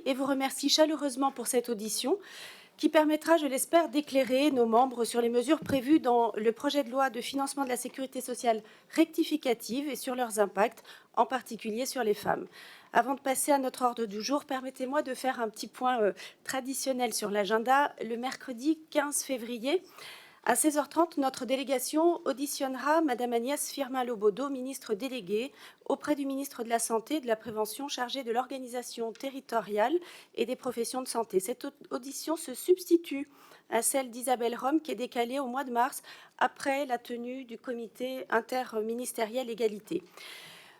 et vous remercie chaleureusement pour cette audition qui permettra, je l'espère, d'éclairer nos membres sur les mesures prévues dans le projet de loi de financement de la sécurité sociale rectificative et sur leurs impacts, en particulier sur les femmes. Avant de passer à notre ordre du jour, permettez-moi de faire un petit point traditionnel sur l'agenda. Le mercredi 15 février, à 16h30, notre délégation auditionnera Madame Agnès Firmin-Lobodo, ministre déléguée, auprès du ministre de la Santé et de la Prévention chargé de l'organisation territoriale et des professions de santé. Cette audition se substitue à celle d'Isabelle Rome qui est décalée au mois de mars après la tenue du comité interministériel égalité.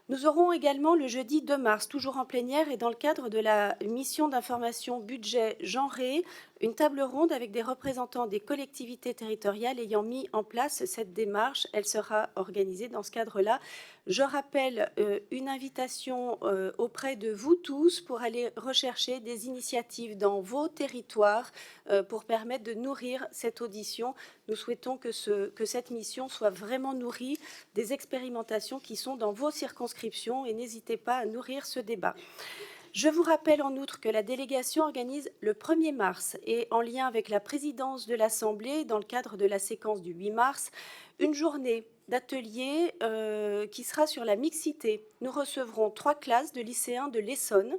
Nous aurons également le jeudi 2 mars, toujours en plénière et dans le cadre de la mission d'information budget genré, une table ronde avec des représentants des collectivités territoriales ayant mis en place cette démarche. Elle sera organisée dans ce cadre-là. Je rappelle une invitation auprès de vous tous pour aller rechercher des initiatives dans vos territoires pour permettre de nourrir cette audition. Nous souhaitons que cette mission soit vraiment nourrie des expérimentations qui sont dans vos circonscriptions et n'hésitez pas à nourrir ce débat. Je vous rappelle en outre que la délégation organise le 1er mars et en lien avec la présidence de l'Assemblée, dans le cadre de la séquence du 8 mars, une journée d'atelier qui sera sur la mixité. Nous recevrons 3 classes de lycéens de l'Essonne.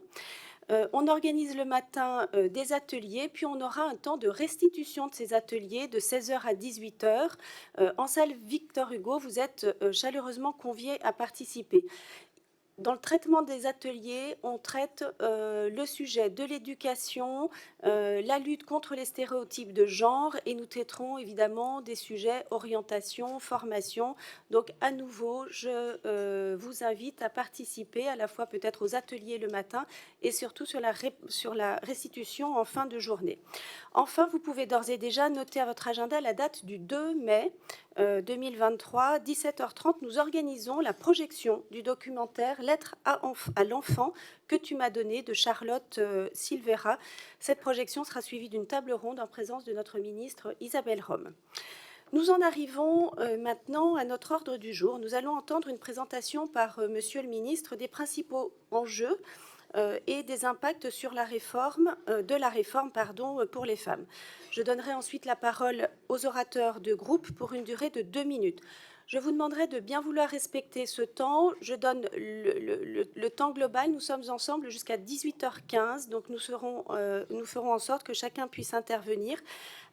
On organise le matin des ateliers, puis on aura un temps de restitution de ces ateliers de 16h à 18h. En salle Victor Hugo, vous êtes chaleureusement conviés à participer. Dans le traitement des ateliers, on traite le sujet de l'éducation, la lutte contre les stéréotypes de genre et nous traiterons évidemment des sujets orientation, formation. Donc à nouveau, je vous invite à participer à la fois peut-être aux ateliers le matin et surtout sur la restitution en fin de journée. Enfin, vous pouvez d'ores et déjà noter à votre agenda la date du 2 mai 2023, 17h30, nous organisons la projection du documentaire Lettre à l'enfant que tu m'as donné de Charlotte Silvera. Cette projection sera suivie d'une table ronde en présence de notre ministre Isabelle Rome. Nous en arrivons maintenant à notre ordre du jour. Nous allons entendre une présentation par Monsieur le ministre des principaux enjeux et des impacts sur la réforme, pour les femmes. Je donnerai ensuite la parole aux orateurs de groupe pour une durée de 2 minutes. Je vous demanderai de bien vouloir respecter ce temps. Je donne le temps global. Nous sommes ensemble jusqu'à 18h15, donc nous ferons en sorte que chacun puisse intervenir.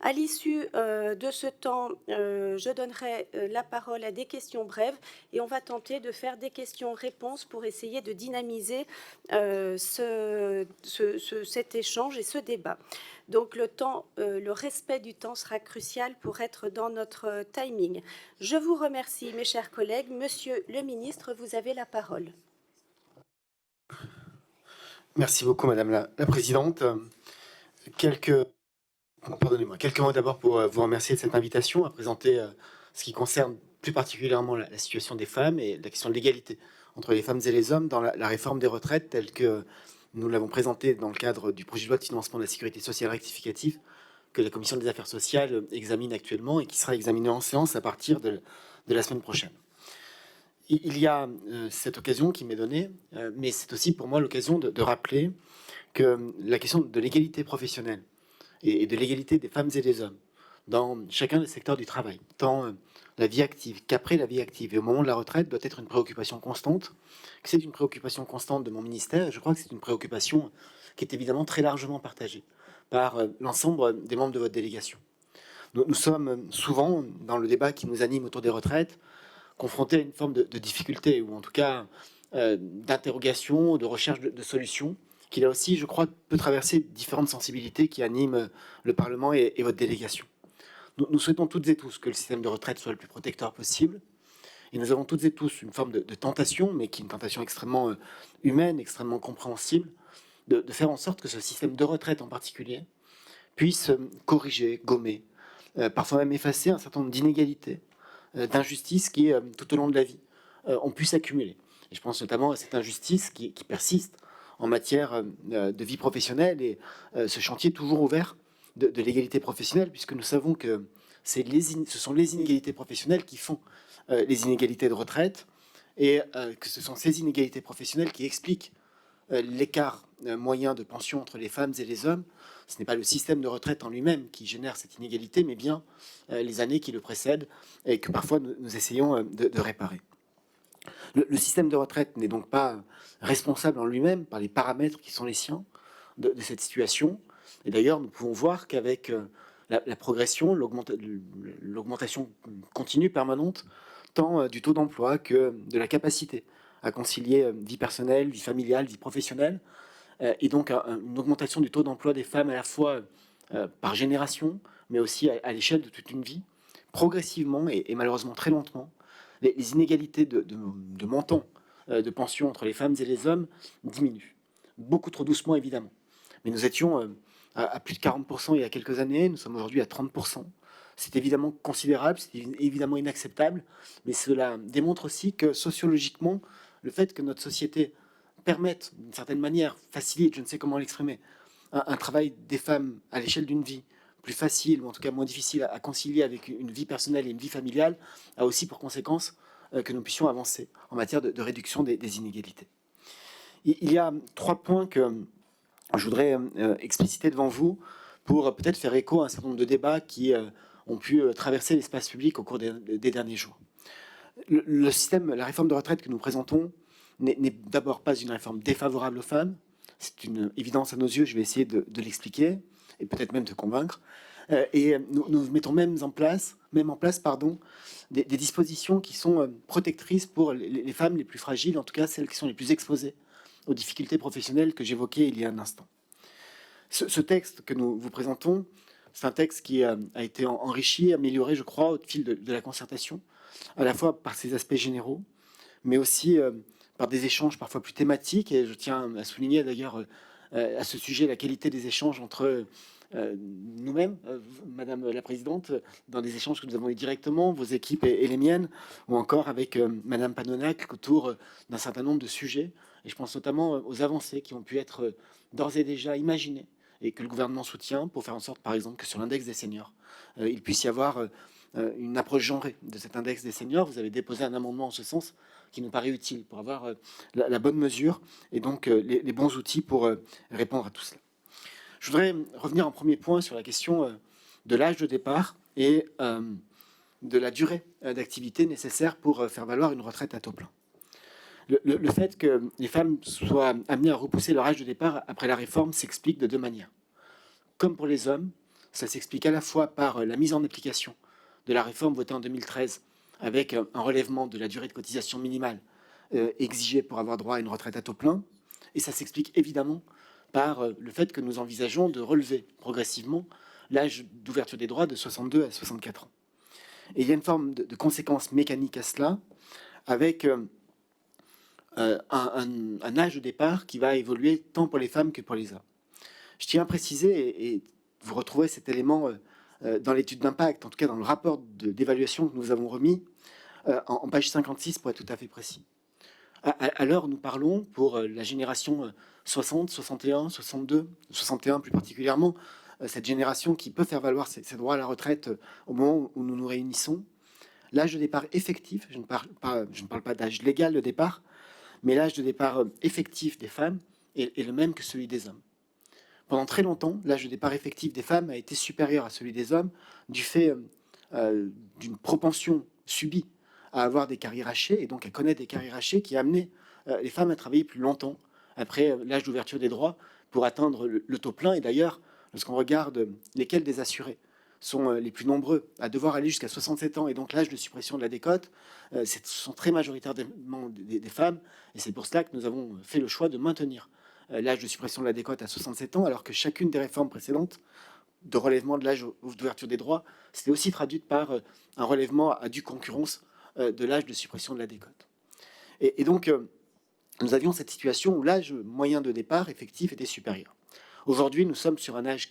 À l'issue de ce temps, je donnerai la parole à des questions brèves et on va tenter de faire des questions-réponses pour essayer de dynamiser cet échange et ce débat. Donc le respect du temps sera crucial pour être dans notre timing. Je vous remercie, mes chers collègues. Monsieur le ministre, vous avez la parole. Merci beaucoup, Madame la Présidente. Quelques mots d'abord pour vous remercier de cette invitation à présenter ce qui concerne plus particulièrement la situation des femmes et la question de l'égalité entre les femmes et les hommes dans la réforme des retraites telle que nous l'avons présentée dans le cadre du projet de loi de financement de la sécurité sociale rectificative que la Commission des affaires sociales examine actuellement et qui sera examiné en séance à partir de la semaine prochaine. Il y a cette occasion qui m'est donnée, mais c'est aussi pour moi l'occasion de rappeler que la question de l'égalité professionnelle et de l'égalité des femmes et des hommes dans chacun des secteurs du travail, tant la vie active qu'après la vie active et au moment de la retraite, doit être une préoccupation constante, que c'est une préoccupation constante de mon ministère, et je crois que c'est une préoccupation qui est évidemment très largement partagée par l'ensemble des membres de votre délégation. Nous sommes souvent, dans le débat qui nous anime autour des retraites, confrontés à une forme de difficulté, ou en tout cas d'interrogation, de recherche de solutions, qui là aussi, je crois, peut traverser différentes sensibilités qui animent le Parlement et votre délégation. Nous souhaitons toutes et tous que le système de retraite soit le plus protecteur possible, et nous avons toutes et tous une forme de tentation, mais qui est une tentation extrêmement humaine, extrêmement compréhensible, de faire en sorte que ce système de retraite en particulier puisse corriger, gommer, parfois même effacer un certain nombre d'inégalités, d'injustices qui, tout au long de la vie, ont pu s'accumuler. Et je pense notamment à cette injustice qui persiste en matière de vie professionnelle et ce chantier toujours ouvert de l'égalité professionnelle, puisque nous savons que ce sont les inégalités professionnelles qui font les inégalités de retraite et que ce sont ces inégalités professionnelles qui expliquent l'écart moyen de pension entre les femmes et les hommes, ce n'est pas le système de retraite en lui-même qui génère cette inégalité, mais bien les années qui le précèdent et que parfois nous essayons de réparer. Le système de retraite n'est donc pas responsable en lui-même par les paramètres qui sont les siens de cette situation. Et d'ailleurs, nous pouvons voir qu'avec la progression, l'augmentation continue, permanente, tant du taux d'emploi que de la capacité à concilier vie personnelle, vie familiale, vie professionnelle, et donc une augmentation du taux d'emploi des femmes à la fois par génération, mais aussi à l'échelle de toute une vie, progressivement et malheureusement très lentement, les inégalités de montant de pension entre les femmes et les hommes diminuent. Beaucoup trop doucement, évidemment. Mais nous étions à plus de 40% il y a quelques années, nous sommes aujourd'hui à 30%. C'est évidemment considérable, c'est évidemment inacceptable, mais cela démontre aussi que sociologiquement, le fait que notre société permette, d'une certaine manière, facilite, je ne sais comment l'exprimer, un travail des femmes à l'échelle d'une vie plus facile, ou en tout cas moins difficile à concilier avec une vie personnelle et une vie familiale, a aussi pour conséquence que nous puissions avancer en matière de réduction des inégalités. Il y a 3 points que je voudrais expliciter devant vous pour peut-être faire écho à un certain nombre de débats qui ont pu traverser l'espace public au cours des derniers jours. Le système, la réforme de retraite que nous présentons n'est d'abord pas une réforme défavorable aux femmes. C'est une évidence à nos yeux, je vais essayer de l'expliquer et peut-être même de convaincre. Et nous mettons même en place des dispositions qui sont protectrices pour les femmes les plus fragiles, en tout cas celles qui sont les plus exposées aux difficultés professionnelles que j'évoquais il y a un instant. Ce texte que nous vous présentons, c'est un texte qui a été enrichi, amélioré, je crois, au fil de la concertation, à la fois par ses aspects généraux, mais aussi par des échanges parfois plus thématiques. Et je tiens à souligner d'ailleurs à ce sujet la qualité des échanges entre nous-mêmes, Madame la Présidente, dans des échanges que nous avons eu directement, vos équipes et les miennes, ou encore avec Madame Panonac autour d'un certain nombre de sujets. Et je pense notamment aux avancées qui ont pu être d'ores et déjà imaginées et que le gouvernement soutient pour faire en sorte, par exemple, que sur l'index des seniors, il puisse y avoir une approche genrée de cet index des seniors. Vous avez déposé un amendement en ce sens qui nous paraît utile pour avoir la bonne mesure et donc les bons outils pour répondre à tout cela. Je voudrais revenir en premier point sur la question de l'âge de départ et de la durée d'activité nécessaire pour faire valoir une retraite à taux plein. Le fait que les femmes soient amenées à repousser leur âge de départ après la réforme s'explique de 2 manières. Comme pour les hommes, ça s'explique à la fois par la mise en application de la réforme votée en 2013 avec un relèvement de la durée de cotisation minimale exigée pour avoir droit à une retraite à taux plein, et ça s'explique évidemment par le fait que nous envisageons de relever progressivement l'âge d'ouverture des droits de 62 à 64 ans. Et il y a une forme de conséquence mécanique à cela, avec un âge de départ qui va évoluer tant pour les femmes que pour les hommes. Je tiens à préciser, et vous retrouvez cet élément dans l'étude d'impact, en tout cas dans le rapport d'évaluation que nous avons remis, en page 56 pour être tout à fait précis. À l'heure où nous parlons, pour la génération 60, 61, 62, 61 plus particulièrement, cette génération qui peut faire valoir ses droits à la retraite au moment où nous nous réunissons, l'âge de départ effectif, je ne parle pas d'âge légal de départ, mais l'âge de départ effectif des femmes est le même que celui des hommes. Pendant très longtemps, l'âge de départ effectif des femmes a été supérieur à celui des hommes du fait d'une propension subie à avoir des carrières hachées et donc à connaître des carrières hachées qui a amené les femmes à travailler plus longtemps après l'âge d'ouverture des droits pour atteindre le taux plein. Et d'ailleurs, lorsqu'on regarde lesquels des assurés sont les plus nombreux à devoir aller jusqu'à 67 ans et donc l'âge de suppression de la décote, ce sont très majoritairement des femmes, et c'est pour cela que nous avons fait le choix de maintenir l'âge de suppression de la décote à 67 ans, alors que chacune des réformes précédentes de relèvement de l'âge d'ouverture des droits c'était aussi traduite par un relèvement à due concurrence de l'âge de suppression de la décote. Et donc, nous avions cette situation où l'âge moyen de départ effectif était supérieur. Aujourd'hui, nous sommes sur un âge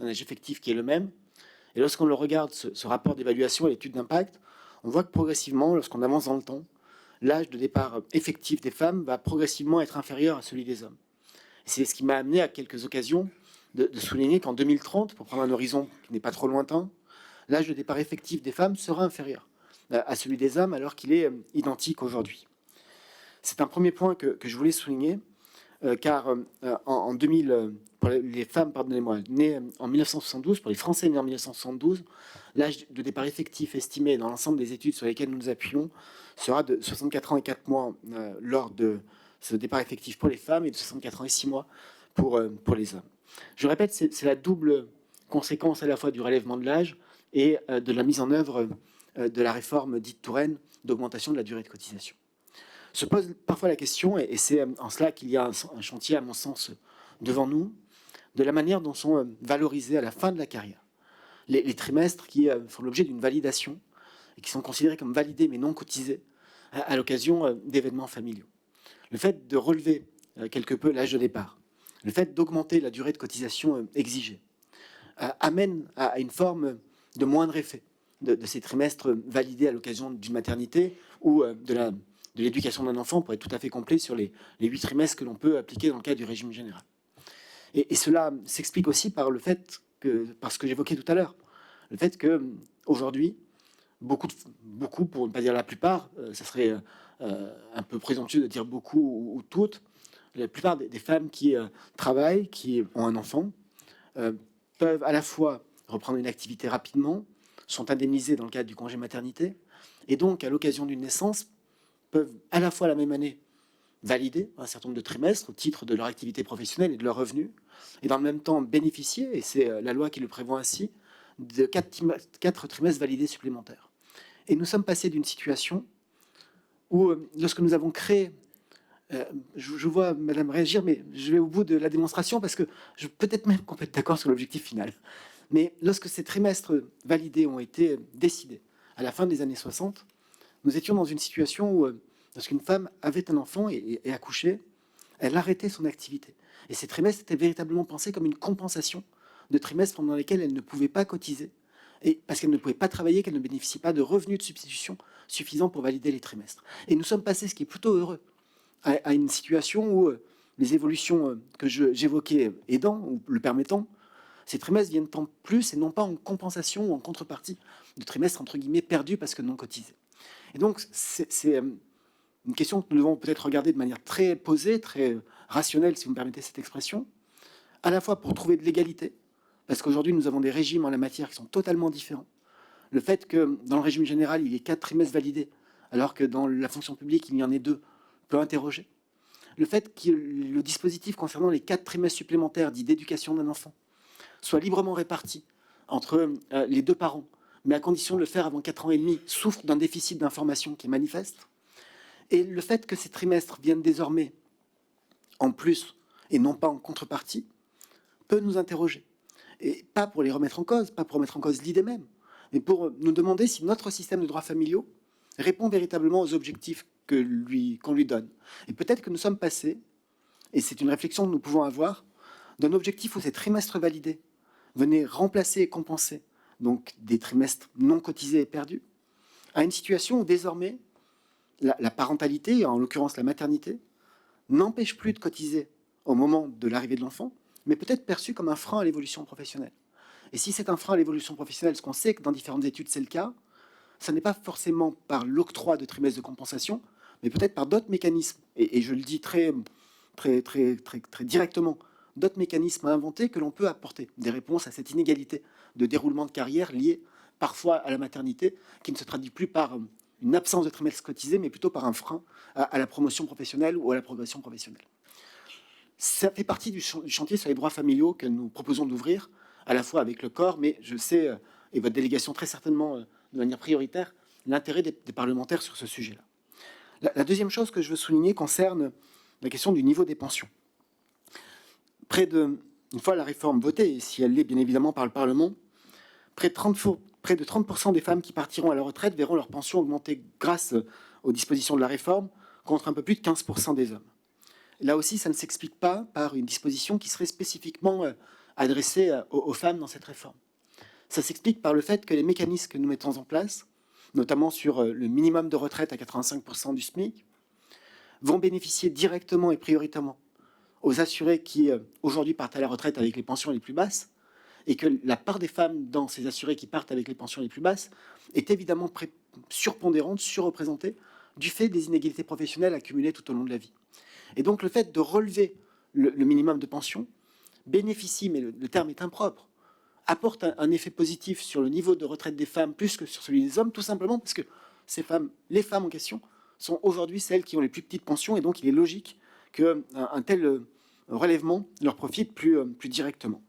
effectif qui est le même. Et lorsqu'on le regarde, ce rapport d'évaluation et l'étude d'impact, on voit que progressivement, lorsqu'on avance dans le temps, l'âge de départ effectif des femmes va progressivement être inférieur à celui des hommes. Et c'est ce qui m'a amené à quelques occasions de souligner qu'en 2030, pour prendre un horizon qui n'est pas trop lointain, l'âge de départ effectif des femmes sera inférieur à celui des hommes, alors qu'il est identique aujourd'hui. C'est un premier point que je voulais souligner. car en 2000, pour les femmes, pardonnez-moi, nées en 1972, pour les Français nés en 1972, l'âge de départ effectif estimé dans l'ensemble des études sur lesquelles nous nous appuyons sera de 64 ans et 4 mois lors de ce départ effectif pour les femmes et de 64 ans et 6 mois pour les hommes. Je répète, c'est la double conséquence à la fois du relèvement de l'âge et de la mise en œuvre de la réforme dite Touraine d'augmentation de la durée de cotisation. Se pose parfois la question, et c'est en cela qu'il y a un chantier, à mon sens, devant nous, de la manière dont sont valorisés à la fin de la carrière les trimestres qui font l'objet d'une validation et qui sont considérés comme validés mais non cotisés à l'occasion d'événements familiaux. Le fait de relever quelque peu l'âge de départ, le fait d'augmenter la durée de cotisation exigée, amène à une forme de moindre effet de ces trimestres validés à l'occasion d'une maternité ou de l'éducation d'un enfant, pour être tout à fait complet sur les 8 trimestres que l'on peut appliquer dans le cadre du régime général. Et cela s'explique aussi par le fait par ce que j'évoquais tout à l'heure, le fait qu'aujourd'hui, beaucoup, pour ne pas dire la plupart, ça serait un peu présomptueux de dire beaucoup ou toutes, la plupart des femmes qui travaillent, qui ont un enfant, peuvent à la fois reprendre une activité rapidement, sont indemnisées dans le cadre du congé maternité, et donc à l'occasion d'une naissance, peuvent à la fois la même année valider un certain nombre de trimestres au titre de leur activité professionnelle et de leurs revenus, et dans le même temps bénéficier, et c'est la loi qui le prévoit ainsi, de 4 trimestres validés supplémentaires. Et nous sommes passés d'une situation où, lorsque nous avons créé, je vois Madame réagir, mais je vais au bout de la démonstration parce que je peut-être même qu'on peut être d'accord sur l'objectif final. Mais lorsque ces trimestres validés ont été décidés à la fin des années 60, nous étions dans une situation où, lorsqu'une femme avait un enfant et accouchait, elle arrêtait son activité. Et ces trimestres étaient véritablement pensés comme une compensation de trimestres pendant lesquels elle ne pouvait pas cotiser, et parce qu'elle ne pouvait pas travailler, qu'elle ne bénéficie pas de revenus de substitution suffisants pour valider les trimestres. Et nous sommes passés, ce qui est plutôt heureux, à une situation où les évolutions que j'évoquais aidant ou le permettant, ces trimestres viennent en plus et non pas en compensation ou en contrepartie de trimestres entre guillemets perdus parce que non cotisés. Et donc c'est une question que nous devons peut-être regarder de manière très posée, très rationnelle, si vous me permettez cette expression, à la fois pour trouver de l'égalité, parce qu'aujourd'hui nous avons des régimes en la matière qui sont totalement différents. Le fait que dans le régime général il y ait 4 trimestres validés, alors que dans la fonction publique il y en ait 2, peut interroger. Le fait que le dispositif concernant les 4 trimestres supplémentaires dits d'éducation d'un enfant soit librement réparti entre les 2 parents, mais à condition de le faire avant 4 ans et demi, souffre d'un déficit d'information qui est manifeste. Et le fait que ces trimestres viennent désormais en plus et non pas en contrepartie peut nous interroger. Et pas pour les remettre en cause, pas pour remettre en cause l'idée même, mais pour nous demander si notre système de droits familiaux répond véritablement aux objectifs qu'on lui donne. Et peut-être que nous sommes passés, et c'est une réflexion que nous pouvons avoir, d'un objectif où ces trimestres validés venaient remplacer et compenser donc des trimestres non cotisés et perdus, à une situation où désormais la parentalité, en l'occurrence la maternité, n'empêche plus de cotiser au moment de l'arrivée de l'enfant, mais peut-être perçu comme un frein à l'évolution professionnelle. Et si c'est un frein à l'évolution professionnelle, ce qu'on sait que dans différentes études c'est le cas, ça n'est pas forcément par l'octroi de trimestres de compensation, mais peut-être par d'autres mécanismes. Et je le dis très directement, d'autres mécanismes à inventer que l'on peut apporter des réponses à cette inégalité de déroulement de carrière liée parfois à la maternité, qui ne se traduit plus par une absence de trimestres cotisés, mais plutôt par un frein à la promotion professionnelle ou à la progression professionnelle. Ça fait partie du chantier sur les droits familiaux que nous proposons d'ouvrir, à la fois avec le corps, mais je sais, et votre délégation très certainement de manière prioritaire, l'intérêt des parlementaires sur ce sujet-là. La deuxième chose que je veux souligner concerne la question du niveau des pensions. Une fois la réforme votée, et si elle l'est bien évidemment par le Parlement, près de 30% des femmes qui partiront à la retraite verront leur pension augmenter grâce aux dispositions de la réforme, contre un peu plus de 15% des hommes. Là aussi, ça ne s'explique pas par une disposition qui serait spécifiquement adressée aux femmes dans cette réforme. Ça s'explique par le fait que les mécanismes que nous mettons en place, notamment sur le minimum de retraite à 85% du SMIC, vont bénéficier directement et prioritairement aux assurés qui, aujourd'hui, partent à la retraite avec les pensions les plus basses, et que la part des femmes dans ces assurés qui partent avec les pensions les plus basses est évidemment surpondérante, surreprésentée, du fait des inégalités professionnelles accumulées tout au long de la vie. Et donc le fait de relever le minimum de pension bénéficie, mais le terme est impropre, apporte un effet positif sur le niveau de retraite des femmes plus que sur celui des hommes, tout simplement parce que les femmes en question, sont aujourd'hui celles qui ont les plus petites pensions, et donc il est logique qu'un tel relèvement leur profite plus directement.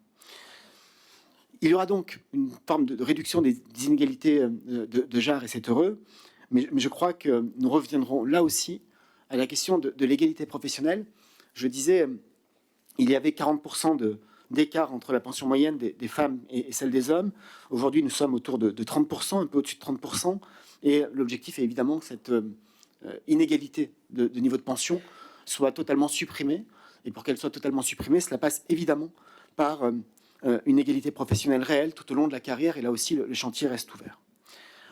Il y aura donc une forme de réduction des inégalités de genre, et c'est heureux, mais je crois que nous reviendrons là aussi à la question de l'égalité professionnelle. Je disais, il y avait 40% d'écart entre la pension moyenne des femmes et celle des hommes. Aujourd'hui, nous sommes autour de 30%, un peu au-dessus de 30%, et l'objectif est évidemment que cette inégalité de niveau de pension soit totalement supprimée. Et pour qu'elle soit totalement supprimée, cela passe évidemment par une égalité professionnelle réelle tout au long de la carrière. Et là aussi, le chantier reste ouvert.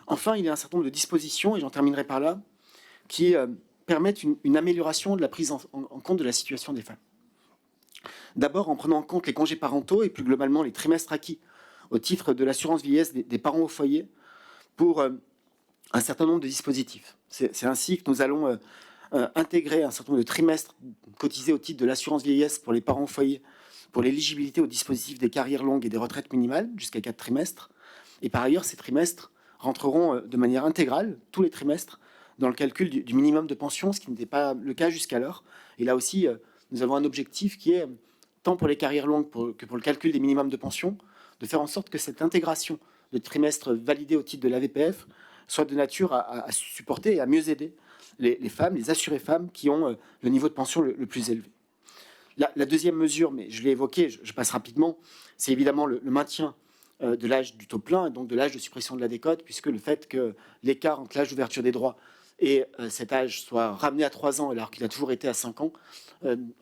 Enfin, il y a un certain nombre de dispositions, et j'en terminerai par là, qui permettent une amélioration de la prise en compte de la situation des femmes. D'abord, en prenant en compte les congés parentaux et plus globalement les trimestres acquis au titre de l'assurance vieillesse des parents au foyer pour un certain nombre de dispositifs. C'est ainsi que nous allons intégrer un certain nombre de trimestres cotisés au titre de l'assurance vieillesse pour les parents au foyer, pour l'éligibilité au dispositif des carrières longues et des retraites minimales, jusqu'à 4 trimestres. Et par ailleurs, ces trimestres rentreront de manière intégrale, tous les trimestres, dans le calcul du minimum de pension, ce qui n'était pas le cas jusqu'alors. Et là aussi, nous avons un objectif qui est, tant pour les carrières longues que pour le calcul des minimums de pension, de faire en sorte que cette intégration de trimestres validés au titre de l'AVPF soit de nature à supporter et à mieux aider les femmes, les assurées femmes qui ont le niveau de pension le plus élevé. La deuxième mesure, mais je l'ai évoqué, je passe rapidement, c'est évidemment le maintien de l'âge du taux plein, et donc de l'âge de suppression de la décote, puisque le fait que l'écart entre l'âge d'ouverture des droits et cet âge soit ramené à 3 ans alors qu'il a toujours été à 5 ans,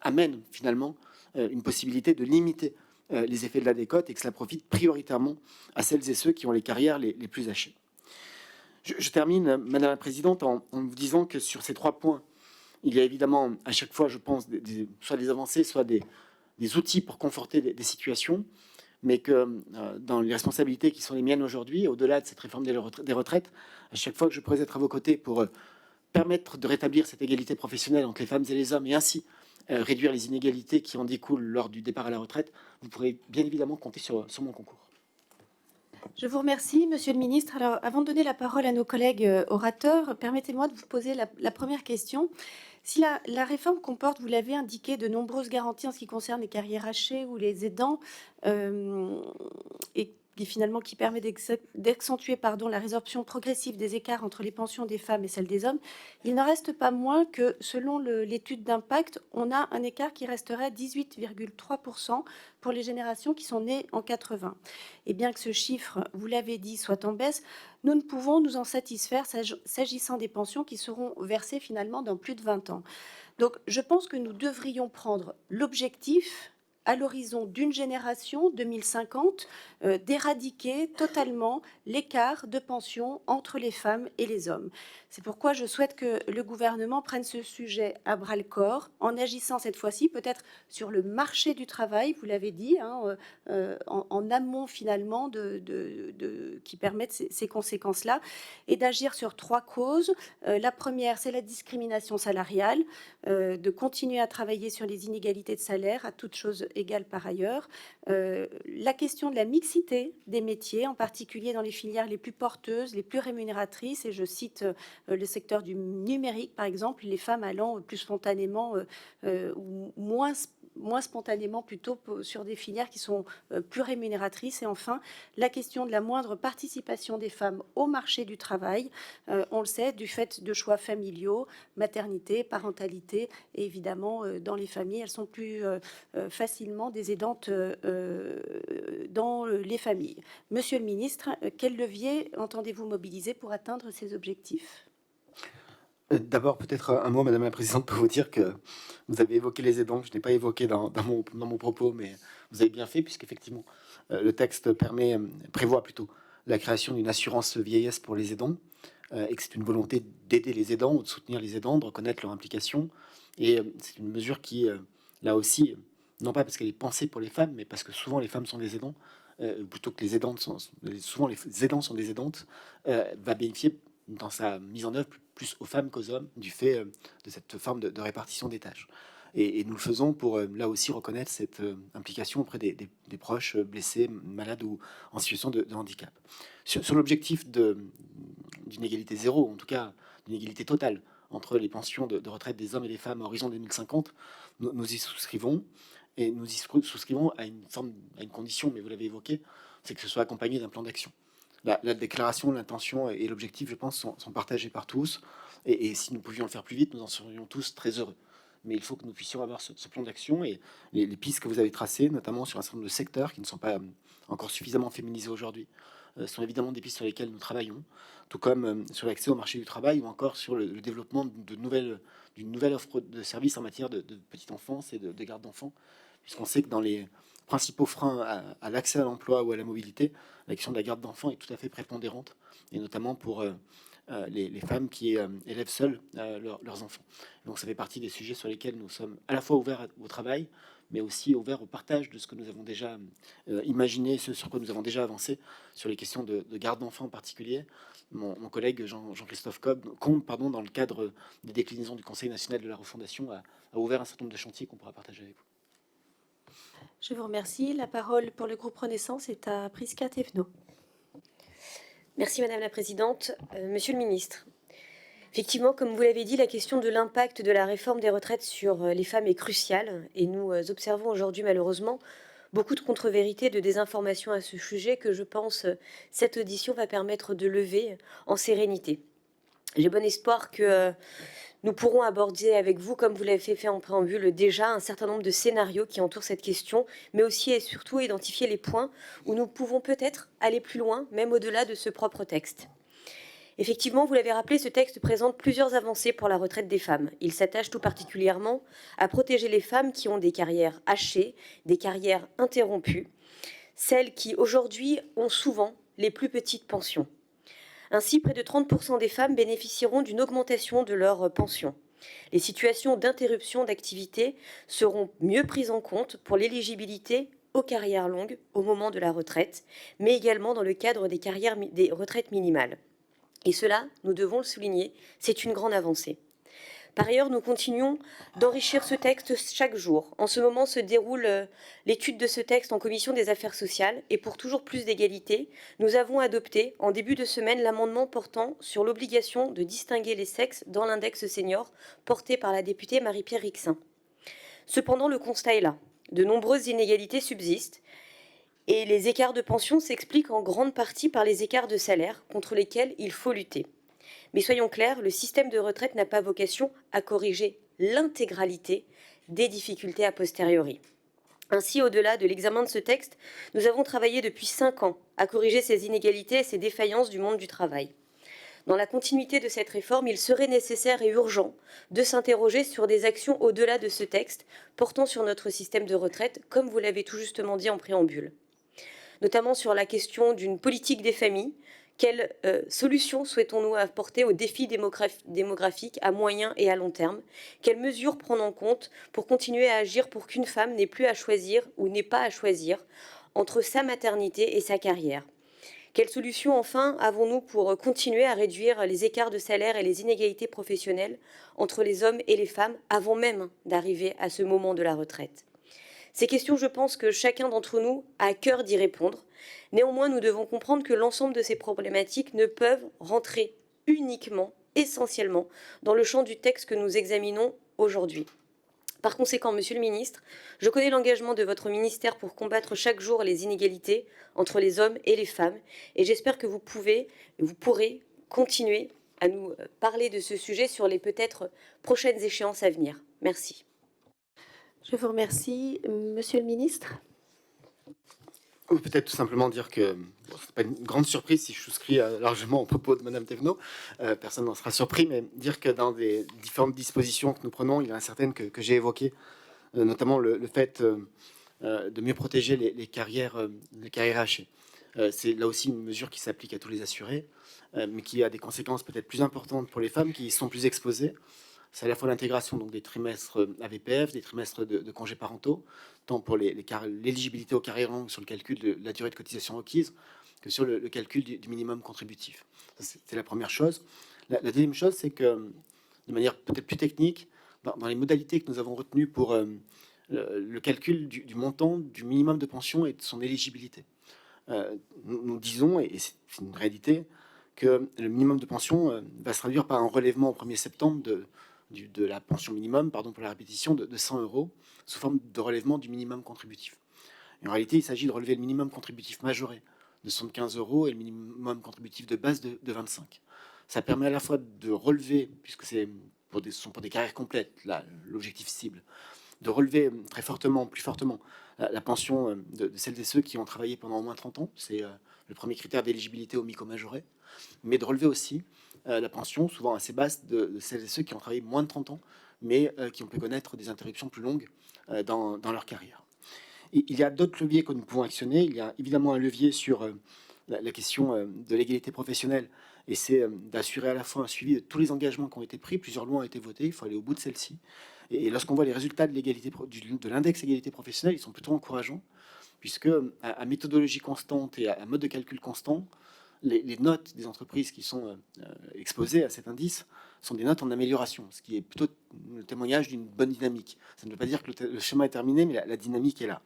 amène finalement une possibilité de limiter les effets de la décote, et que cela profite prioritairement à celles et ceux qui ont les carrières les plus hachées. Je termine, Madame la Présidente, en vous disant que sur ces 3 points, il y a évidemment à chaque fois, je pense, soit des avancées, soit des outils pour conforter des situations, mais que dans les responsabilités qui sont les miennes aujourd'hui, au-delà de cette réforme des retraites, à chaque fois que je pourrais être à vos côtés pour permettre de rétablir cette égalité professionnelle entre les femmes et les hommes, et ainsi réduire les inégalités qui en découlent lors du départ à la retraite, vous pourrez bien évidemment compter sur mon concours. Je vous remercie, Monsieur le Ministre. Alors, avant de donner la parole à nos collègues orateurs, permettez-moi de vous poser la première question. Si la réforme comporte, vous l'avez indiqué, de nombreuses garanties en ce qui concerne les carrières hachées ou les aidants, et finalement qui permet d'accentuer la résorption progressive des écarts entre les pensions des femmes et celles des hommes, il n'en reste pas moins que, selon l'étude d'impact, on a un écart qui resterait à 18,3% pour les générations qui sont nées en 80. Et bien que ce chiffre, vous l'avez dit, soit en baisse, nous ne pouvons nous en satisfaire s'agissant des pensions qui seront versées finalement dans plus de 20 ans. Donc, je pense que nous devrions prendre l'objectif, à l'horizon d'une génération, 2050, d'éradiquer totalement l'écart de pension entre les femmes et les hommes. C'est pourquoi je souhaite que le gouvernement prenne ce sujet à bras-le-corps, en agissant cette fois-ci peut-être sur le marché du travail, vous l'avez dit, en amont finalement qui permettent ces conséquences-là, et d'agir sur 3 causes. La première, c'est la discrimination salariale, de continuer à travailler sur les inégalités de salaire, à toute chose égale par ailleurs. La question de la mixité des métiers, en particulier dans les filières les plus porteuses, les plus rémunératrices, et je cite le secteur du numérique par exemple, les femmes allant plus spontanément ou moins spontanément plutôt sur des filières qui sont plus rémunératrices. Et enfin, la question de la moindre participation des femmes au marché du travail, on le sait, du fait de choix familiaux, maternité, parentalité, et évidemment, dans les familles, elles sont plus facilement des aidantes dans les familles. Monsieur le ministre, quel levier entendez-vous mobiliser pour atteindre ces objectifs ? D'abord, peut-être un mot, Madame la Présidente, pour vous dire que vous avez évoqué les aidants, que je n'ai pas évoqué dans mon propos, mais vous avez bien fait, puisqu'effectivement, le texte prévoit plutôt la création d'une assurance vieillesse pour les aidants, et que c'est une volonté d'aider les aidants ou de soutenir les aidants, de reconnaître leur implication. Et c'est une mesure qui, là aussi, non pas parce qu'elle est pensée pour les femmes, mais parce que souvent les femmes sont des aidants, plutôt que les aidantes souvent les aidants sont des aidantes, va bénéficier dans sa mise en œuvre plus aux femmes qu'aux hommes, du fait de cette forme de répartition des tâches. Et nous le faisons pour, là aussi, reconnaître cette implication auprès des proches blessés, malades ou en situation de handicap. Sur l'objectif d'une égalité zéro, en tout cas d'une égalité totale entre les pensions de retraite des hommes et des femmes à horizon 2050, nous y souscrivons. Et nous y souscrivons à une condition, mais vous l'avez évoqué, c'est que ce soit accompagné d'un plan d'action. La déclaration, l'intention et l'objectif, je pense, sont partagés par tous. Et si nous pouvions le faire plus vite, nous en serions tous très heureux. Mais il faut que nous puissions avoir ce plan d'action et les pistes que vous avez tracées, notamment sur un certain nombre de secteurs qui ne sont pas encore suffisamment féminisés aujourd'hui, sont évidemment des pistes sur lesquelles nous travaillons, tout comme sur l'accès au marché du travail ou encore sur le développement d'une nouvelle offre de services en matière de petite enfance et de garde d'enfants, puisqu'on sait que dans les principaux freins à l'accès à l'emploi ou à la mobilité, la question de la garde d'enfants est tout à fait prépondérante, et notamment pour les femmes qui élèvent seules leurs enfants. Donc ça fait partie des sujets sur lesquels nous sommes à la fois ouverts au travail, mais aussi ouverts au partage de ce que nous avons déjà imaginé, ce sur quoi nous avons déjà avancé, sur les questions de garde d'enfants en particulier. Mon collègue Jean-Christophe Combe, dans le cadre des déclinaisons du Conseil national de la refondation, a ouvert un certain nombre de chantiers qu'on pourra partager avec vous. Je vous remercie. La parole pour le groupe Renaissance est à Prisca Thévenot. Merci Madame la Présidente. Monsieur le Ministre, effectivement, comme vous l'avez dit, la question de l'impact de la réforme des retraites sur les femmes est cruciale et nous observons aujourd'hui malheureusement beaucoup de contre-vérités, de désinformation à ce sujet que je pense cette audition va permettre de lever en sérénité. J'ai bon espoir que nous pourrons aborder avec vous, comme vous l'avez fait en préambule déjà, un certain nombre de scénarios qui entourent cette question, mais aussi et surtout identifier les points où nous pouvons peut-être aller plus loin, même au-delà de ce propre texte. Effectivement, vous l'avez rappelé, ce texte présente plusieurs avancées pour la retraite des femmes. Il s'attache tout particulièrement à protéger les femmes qui ont des carrières hachées, des carrières interrompues, celles qui aujourd'hui ont souvent les plus petites pensions. Ainsi, près de 30% des femmes bénéficieront d'une augmentation de leur pension. Les situations d'interruption d'activité seront mieux prises en compte pour l'éligibilité aux carrières longues au moment de la retraite, mais également dans le cadre des retraites minimales. Et cela, nous devons le souligner, c'est une grande avancée. Par ailleurs, nous continuons d'enrichir ce texte chaque jour. En ce moment se déroule l'étude de ce texte en commission des affaires sociales et pour toujours plus d'égalité, nous avons adopté en début de semaine l'amendement portant sur l'obligation de distinguer les sexes dans l'index senior porté par la députée Marie-Pierre Rixain. Cependant, le constat est là. De nombreuses inégalités subsistent et les écarts de pension s'expliquent en grande partie par les écarts de salaire contre lesquels il faut lutter. Mais soyons clairs, le système de retraite n'a pas vocation à corriger l'intégralité des difficultés a posteriori. Ainsi, au-delà de l'examen de ce texte, nous avons travaillé depuis 5 ans à corriger ces inégalités et ces défaillances du monde du travail. Dans la continuité de cette réforme, il serait nécessaire et urgent de s'interroger sur des actions au-delà de ce texte portant sur notre système de retraite, comme vous l'avez tout justement dit en préambule. Notamment sur la question d'une politique des familles. Quelles solutions souhaitons-nous apporter aux défis démographiques à moyen et à long terme? Quelles mesures prendre en compte pour continuer à agir pour qu'une femme n'ait plus à choisir ou n'ait pas à choisir entre sa maternité et sa carrière? Quelles solutions enfin avons-nous pour continuer à réduire les écarts de salaire et les inégalités professionnelles entre les hommes et les femmes avant même d'arriver à ce moment de la retraite? Ces questions, je pense que chacun d'entre nous a à cœur d'y répondre. Néanmoins, nous devons comprendre que l'ensemble de ces problématiques ne peuvent rentrer uniquement, essentiellement, dans le champ du texte que nous examinons aujourd'hui. Par conséquent, Monsieur le Ministre, je connais l'engagement de votre ministère pour combattre chaque jour les inégalités entre les hommes et les femmes, et j'espère que vous pourrez continuer à nous parler de ce sujet sur les peut-être prochaines échéances à venir. Merci. Je vous remercie. Monsieur le ministre. Ou peut-être tout simplement dire que ce n'est pas une grande surprise si je souscris largement au propos de Madame Thévenot. Personne n'en sera surpris, mais dire que dans des différentes dispositions que nous prenons, il y en a certaines que j'ai évoquées, notamment le fait de mieux protéger les carrières hachées. C'est là aussi une mesure qui s'applique à tous les assurés, mais qui a des conséquences peut-être plus importantes pour les femmes qui y sont plus exposées. C'est à la fois l'intégration donc des trimestres AVPF, des trimestres de congés parentaux, tant pour l'éligibilité aux carrières longues sur le calcul de la durée de cotisation requise que sur le calcul du minimum contributif. C'est la première chose. La deuxième chose, c'est que, de manière peut-être plus technique, dans les modalités que nous avons retenues pour le calcul du montant du minimum de pension et de son éligibilité. Nous disons, et c'est une réalité, que le minimum de pension va se traduire par un relèvement au 1er septembre de la pension minimum, pardon pour la répétition, de 100 euros, sous forme de relèvement du minimum contributif. Et en réalité, il s'agit de relever le minimum contributif majoré de 75 euros et le minimum contributif de base de 25. Ça permet à la fois de relever, puisque ce sont pour des carrières complètes, là, l'objectif cible, de relever très fortement, plus fortement, la pension de celles et ceux qui ont travaillé pendant au moins 30 ans. C'est le premier critère d'éligibilité au MICO majoré. Mais de relever aussi la pension, souvent assez basse, de celles et ceux qui ont travaillé moins de 30 ans, mais qui ont pu connaître des interruptions plus longues dans leur carrière. Et il y a d'autres leviers que nous pouvons actionner. Il y a évidemment un levier sur la question de l'égalité professionnelle, et c'est d'assurer à la fois un suivi de tous les engagements qui ont été pris. Plusieurs lois ont été votées, il faut aller au bout de celles-ci. Et lorsqu'on voit les résultats de de l'index égalité professionnelle, ils sont plutôt encourageants, puisque à méthodologie constante et à mode de calcul constant, les notes des entreprises qui sont exposées à cet indice sont des notes en amélioration, ce qui est plutôt le témoignage d'une bonne dynamique. Ça ne veut pas dire que le chemin est terminé, mais la dynamique est là.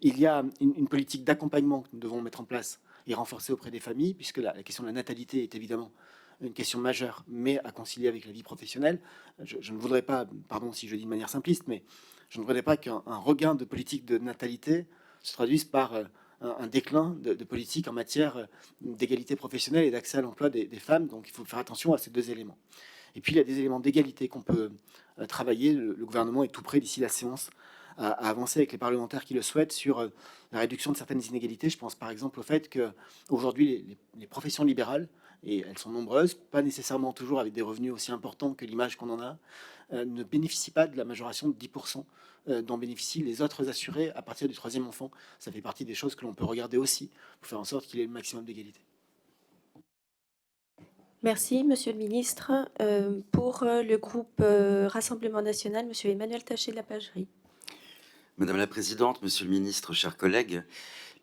Il y a une politique d'accompagnement que nous devons mettre en place et renforcer auprès des familles, puisque la question de la natalité est évidemment une question majeure, mais à concilier avec la vie professionnelle. Je ne voudrais pas, pardon si je dis de manière simpliste, mais je ne voudrais pas qu'un regain de politique de natalité se traduise par un déclin de politique en matière d'égalité professionnelle et d'accès à l'emploi des femmes. Donc il faut faire attention à ces deux éléments. Et puis il y a des éléments d'égalité qu'on peut travailler. Le gouvernement est tout prêt d'ici la séance à avancer avec les parlementaires qui le souhaitent sur la réduction de certaines inégalités. Je pense par exemple au fait qu'aujourd'hui les professions libérales, et elles sont nombreuses, pas nécessairement toujours avec des revenus aussi importants que l'image qu'on en a, ne bénéficient pas de la majoration de 10% dont bénéficient les autres assurés à partir du 3e enfant. Ça fait partie des choses que l'on peut regarder aussi pour faire en sorte qu'il y ait le maximum d'égalité. Merci, Monsieur le Ministre. Pour le groupe Rassemblement National, Monsieur Emmanuel Taché de la Pagerie. Madame la Présidente, Monsieur le Ministre, chers collègues,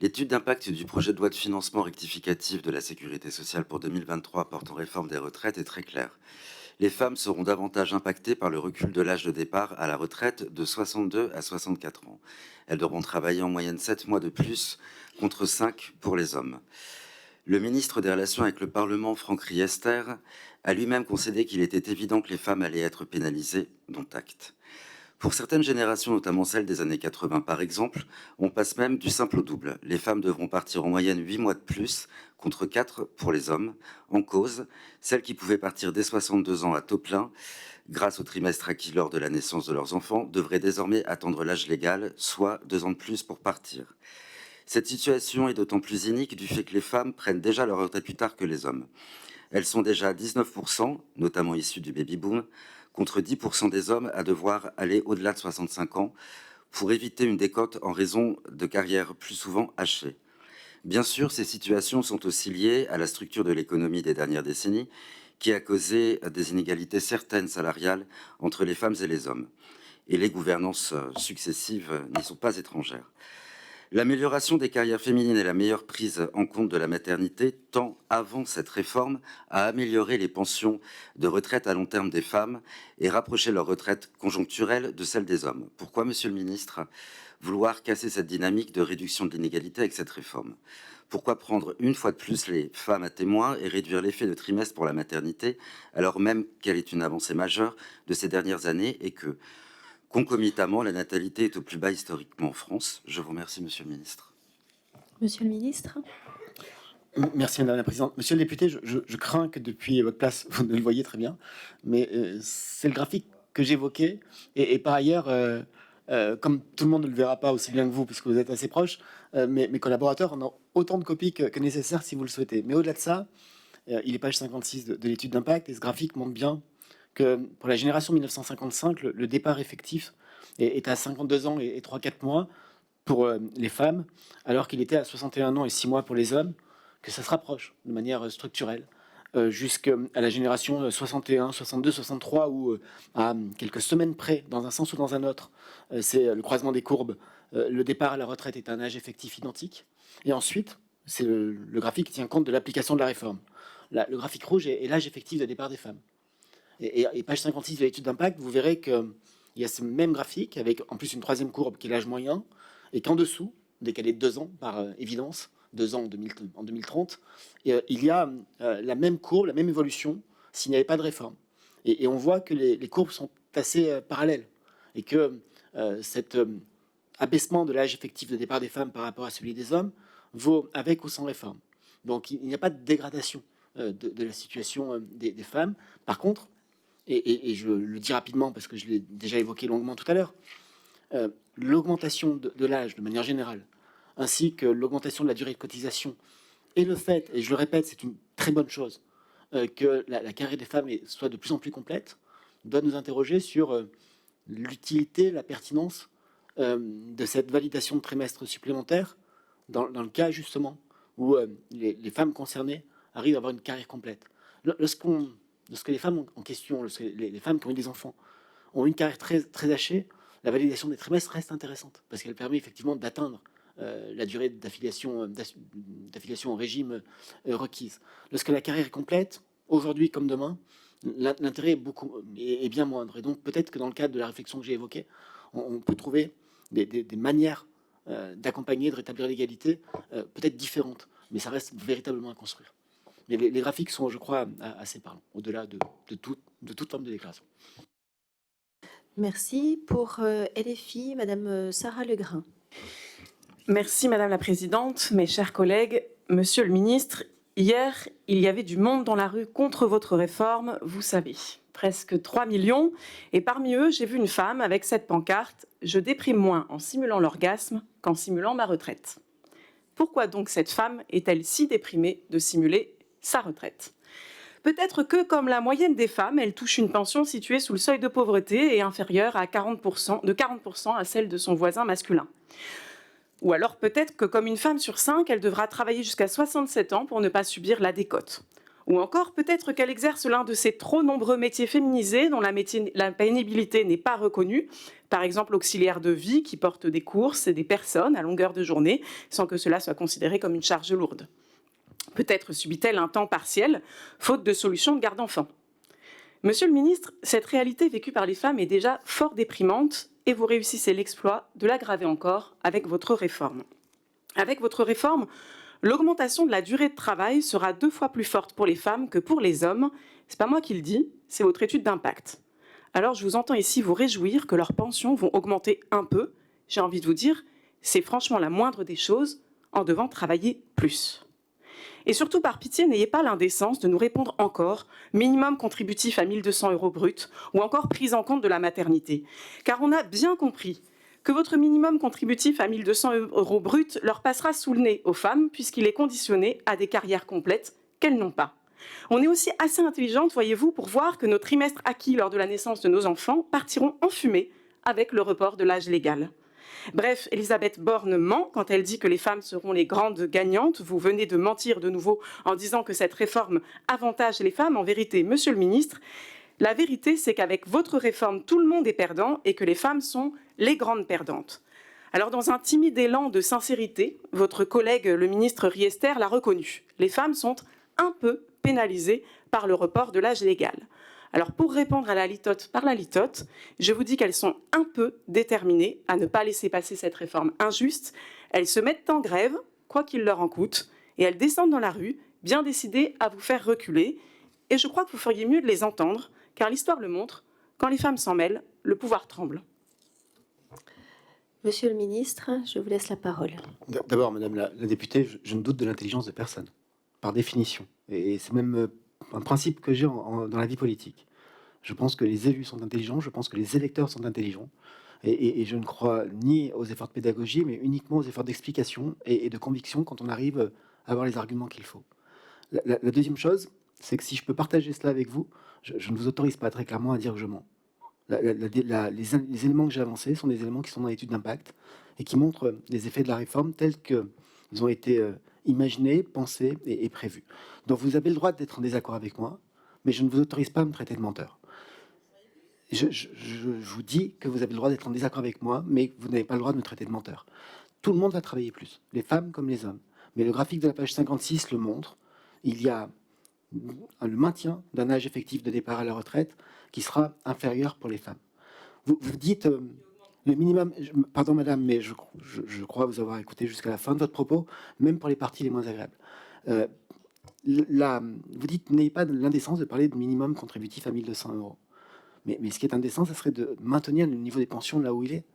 l'étude d'impact du projet de loi de financement rectificatif de la Sécurité sociale pour 2023 portant réforme des retraites est très claire. Les femmes seront davantage impactées par le recul de l'âge de départ à la retraite de 62 à 64 ans. Elles devront travailler en moyenne 7 mois de plus contre 5 pour les hommes. Le ministre des Relations avec le Parlement, Franck Riester, a lui-même concédé qu'il était évident que les femmes allaient être pénalisées, dont acte. Pour certaines générations, notamment celles des années 80 par exemple, on passe même du simple au double. Les femmes devront partir en moyenne 8 mois de plus, contre 4 pour les hommes. En cause, celles qui pouvaient partir dès 62 ans à taux plein, grâce au trimestre acquis lors de la naissance de leurs enfants, devraient désormais attendre l'âge légal, soit 2 ans de plus pour partir. Cette situation est d'autant plus inique du fait que les femmes prennent déjà leur retraite plus tard que les hommes. Elles sont déjà à 19%, notamment issues du baby-boom, contre 10% des hommes à devoir aller au-delà de 65 ans pour éviter une décote en raison de carrières plus souvent hachées. Bien sûr, ces situations sont aussi liées à la structure de l'économie des dernières décennies qui a causé des inégalités certaines salariales entre les femmes et les hommes. Et les gouvernances successives n'y sont pas étrangères. L'amélioration des carrières féminines et la meilleure prise en compte de la maternité tend, avant cette réforme, à améliorer les pensions de retraite à long terme des femmes et rapprocher leur retraite conjoncturelle de celle des hommes. Pourquoi, Monsieur le Ministre, vouloir casser cette dynamique de réduction de l'inégalité avec cette réforme? Pourquoi prendre une fois de plus les femmes à témoin et réduire l'effet de trimestre pour la maternité, alors même qu'elle est une avancée majeure de ces dernières années et que, concomitamment, la natalité est au plus bas historiquement en France? Je vous remercie, Monsieur le Ministre. Monsieur le Ministre. Merci Madame la Présidente. Monsieur le député, je crains que depuis votre place, vous ne le voyez très bien, mais c'est le graphique que j'évoquais. Et par ailleurs, comme tout le monde ne le verra pas aussi bien que vous, puisque vous êtes assez proche, mes collaborateurs en ont autant de copies que nécessaire si vous le souhaitez. Mais au-delà de ça, il est page 56 de l'étude d'impact, et ce graphique montre bien que pour la génération 1955, le départ effectif est à 52 ans et 3-4 mois pour les femmes, alors qu'il était à 61 ans et 6 mois pour les hommes, que ça se rapproche de manière structurelle jusqu'à la génération 61, 62, 63, où à quelques semaines près, dans un sens ou dans un autre, c'est le croisement des courbes, le départ à la retraite est un âge effectif identique. Et ensuite, c'est le graphique qui tient compte de l'application de la réforme. Le graphique rouge est l'âge effectif de départ des femmes. Et page 56 de l'étude d'impact, vous verrez qu'il y a ce même graphique, avec en plus une troisième courbe qui est l'âge moyen, et qu'en dessous, décalé de 2 ans par évidence, 2 ans en 2030, il y a la même courbe, la même évolution s'il n'y avait pas de réforme. Et on voit que les courbes sont assez parallèles, et que cet abaissement de l'âge effectif de départ des femmes par rapport à celui des hommes vaut avec ou sans réforme. Donc il n'y a pas de dégradation de la situation des femmes. Par contre, et je le dis rapidement parce que je l'ai déjà évoqué longuement tout à l'heure, l'augmentation de l'âge de manière générale, ainsi que l'augmentation de la durée de cotisation, et le fait, et je le répète, c'est une très bonne chose, que la carrière des femmes soit de plus en plus complète, doit nous interroger sur l'utilité, la pertinence de cette validation de trimestre supplémentaire dans le cas justement où les femmes concernées arrivent à avoir une carrière complète. Lorsque les femmes en question, lorsque les femmes qui ont eu des enfants ont une carrière très hachée, la validation des trimestres reste intéressante parce qu'elle permet effectivement d'atteindre la durée d'affiliation au régime requise. Lorsque la carrière est complète, aujourd'hui comme demain, l'intérêt est bien moindre. Et donc peut-être que dans le cadre de la réflexion que j'ai évoquée, on peut trouver des manières d'accompagner, de rétablir l'égalité, peut-être différentes, mais ça reste véritablement à construire. Mais les graphiques sont, je crois, assez parlants, au-delà de toute forme de déclaration. Merci. Pour LFI, Madame Sarah Legrain. Merci Madame la Présidente, mes chers collègues. Monsieur le Ministre, hier, il y avait du monde dans la rue contre votre réforme, vous savez. Presque 3 millions. Et parmi eux, j'ai vu une femme avec cette pancarte « Je déprime moins en simulant l'orgasme qu'en simulant ma retraite ». Pourquoi donc cette femme est-elle si déprimée de simuler sa retraite ? Peut-être que, comme la moyenne des femmes, elle touche une pension située sous le seuil de pauvreté et inférieure à 40% à celle de son voisin masculin. Ou alors peut-être que, comme une femme sur 5, elle devra travailler jusqu'à 67 ans pour ne pas subir la décote. Ou encore peut-être qu'elle exerce l'un de ces trop nombreux métiers féminisés dont la pénibilité n'est pas reconnue, par exemple auxiliaire de vie qui porte des courses et des personnes à longueur de journée sans que cela soit considéré comme une charge lourde. Peut-être subit-elle un temps partiel, faute de solution de garde d'enfants. Monsieur le ministre, cette réalité vécue par les femmes est déjà fort déprimante et vous réussissez l'exploit de l'aggraver encore avec votre réforme. Avec votre réforme, l'augmentation de la durée de travail sera 2 fois plus forte pour les femmes que pour les hommes. C'est pas moi qui le dis, c'est votre étude d'impact. Alors je vous entends ici vous réjouir que leurs pensions vont augmenter un peu. J'ai envie de vous dire, c'est franchement la moindre des choses en devant travailler plus. Et surtout, par pitié, n'ayez pas l'indécence de nous répondre encore minimum contributif à 1 200 € brut ou encore prise en compte de la maternité. Car on a bien compris que votre minimum contributif à 1 200 € brut leur passera sous le nez aux femmes puisqu'il est conditionné à des carrières complètes qu'elles n'ont pas. On est aussi assez intelligente, voyez-vous, pour voir que nos trimestres acquis lors de la naissance de nos enfants partiront en fumée avec le report de l'âge légal. Bref, Elisabeth Borne ment quand elle dit que les femmes seront les grandes gagnantes. Vous venez de mentir de nouveau en disant que cette réforme avantage les femmes. En vérité, monsieur le ministre, la vérité, c'est qu'avec votre réforme, tout le monde est perdant et que les femmes sont les grandes perdantes. Alors, dans un timide élan de sincérité, votre collègue, le ministre Riester, l'a reconnu. Les femmes sont un peu pénalisées par le report de l'âge légal. Alors, pour répondre à la litote par la litote, je vous dis qu'elles sont un peu déterminées à ne pas laisser passer cette réforme injuste. Elles se mettent en grève, quoi qu'il leur en coûte, et elles descendent dans la rue, bien décidées à vous faire reculer. Et je crois que vous feriez mieux de les entendre, car l'histoire le montre, quand les femmes s'en mêlent, le pouvoir tremble. Monsieur le ministre, je vous laisse la parole. D'abord, Madame la députée, je ne doute de l'intelligence de personne, par définition. Et c'est même un principe que j'ai dans la vie politique. Je pense que les élus sont intelligents, je pense que les électeurs sont intelligents, et je ne crois ni aux efforts de pédagogie, mais uniquement aux efforts d'explication et de conviction quand on arrive à avoir les arguments qu'il faut. La deuxième chose, c'est que si je peux partager cela avec vous, je ne vous autorise pas très clairement à dire que je mens. Les éléments que j'ai avancés sont des éléments qui sont dans l'étude d'impact et qui montrent les effets de la réforme tels qu'ils ont été imaginés, pensés et prévus. Donc vous avez le droit d'être en désaccord avec moi, mais je ne vous autorise pas à me traiter de menteur. Je vous dis que vous avez le droit d'être en désaccord avec moi, mais vous n'avez pas le droit de me traiter de menteur. Tout le monde va travailler plus, les femmes comme les hommes. Mais le graphique de la page 56 le montre. Il y a le maintien d'un âge effectif de départ à la retraite qui sera inférieur pour les femmes. Vous dites le minimum, pardon madame, mais je crois vous avoir écouté jusqu'à la fin de votre propos, même pour les parties les moins agréables. Vous dites n'ayez pas l'indécence de parler de minimum contributif à 1 200 €. Mais ce qui est indécent, ça serait de maintenir le niveau des pensions là où il est.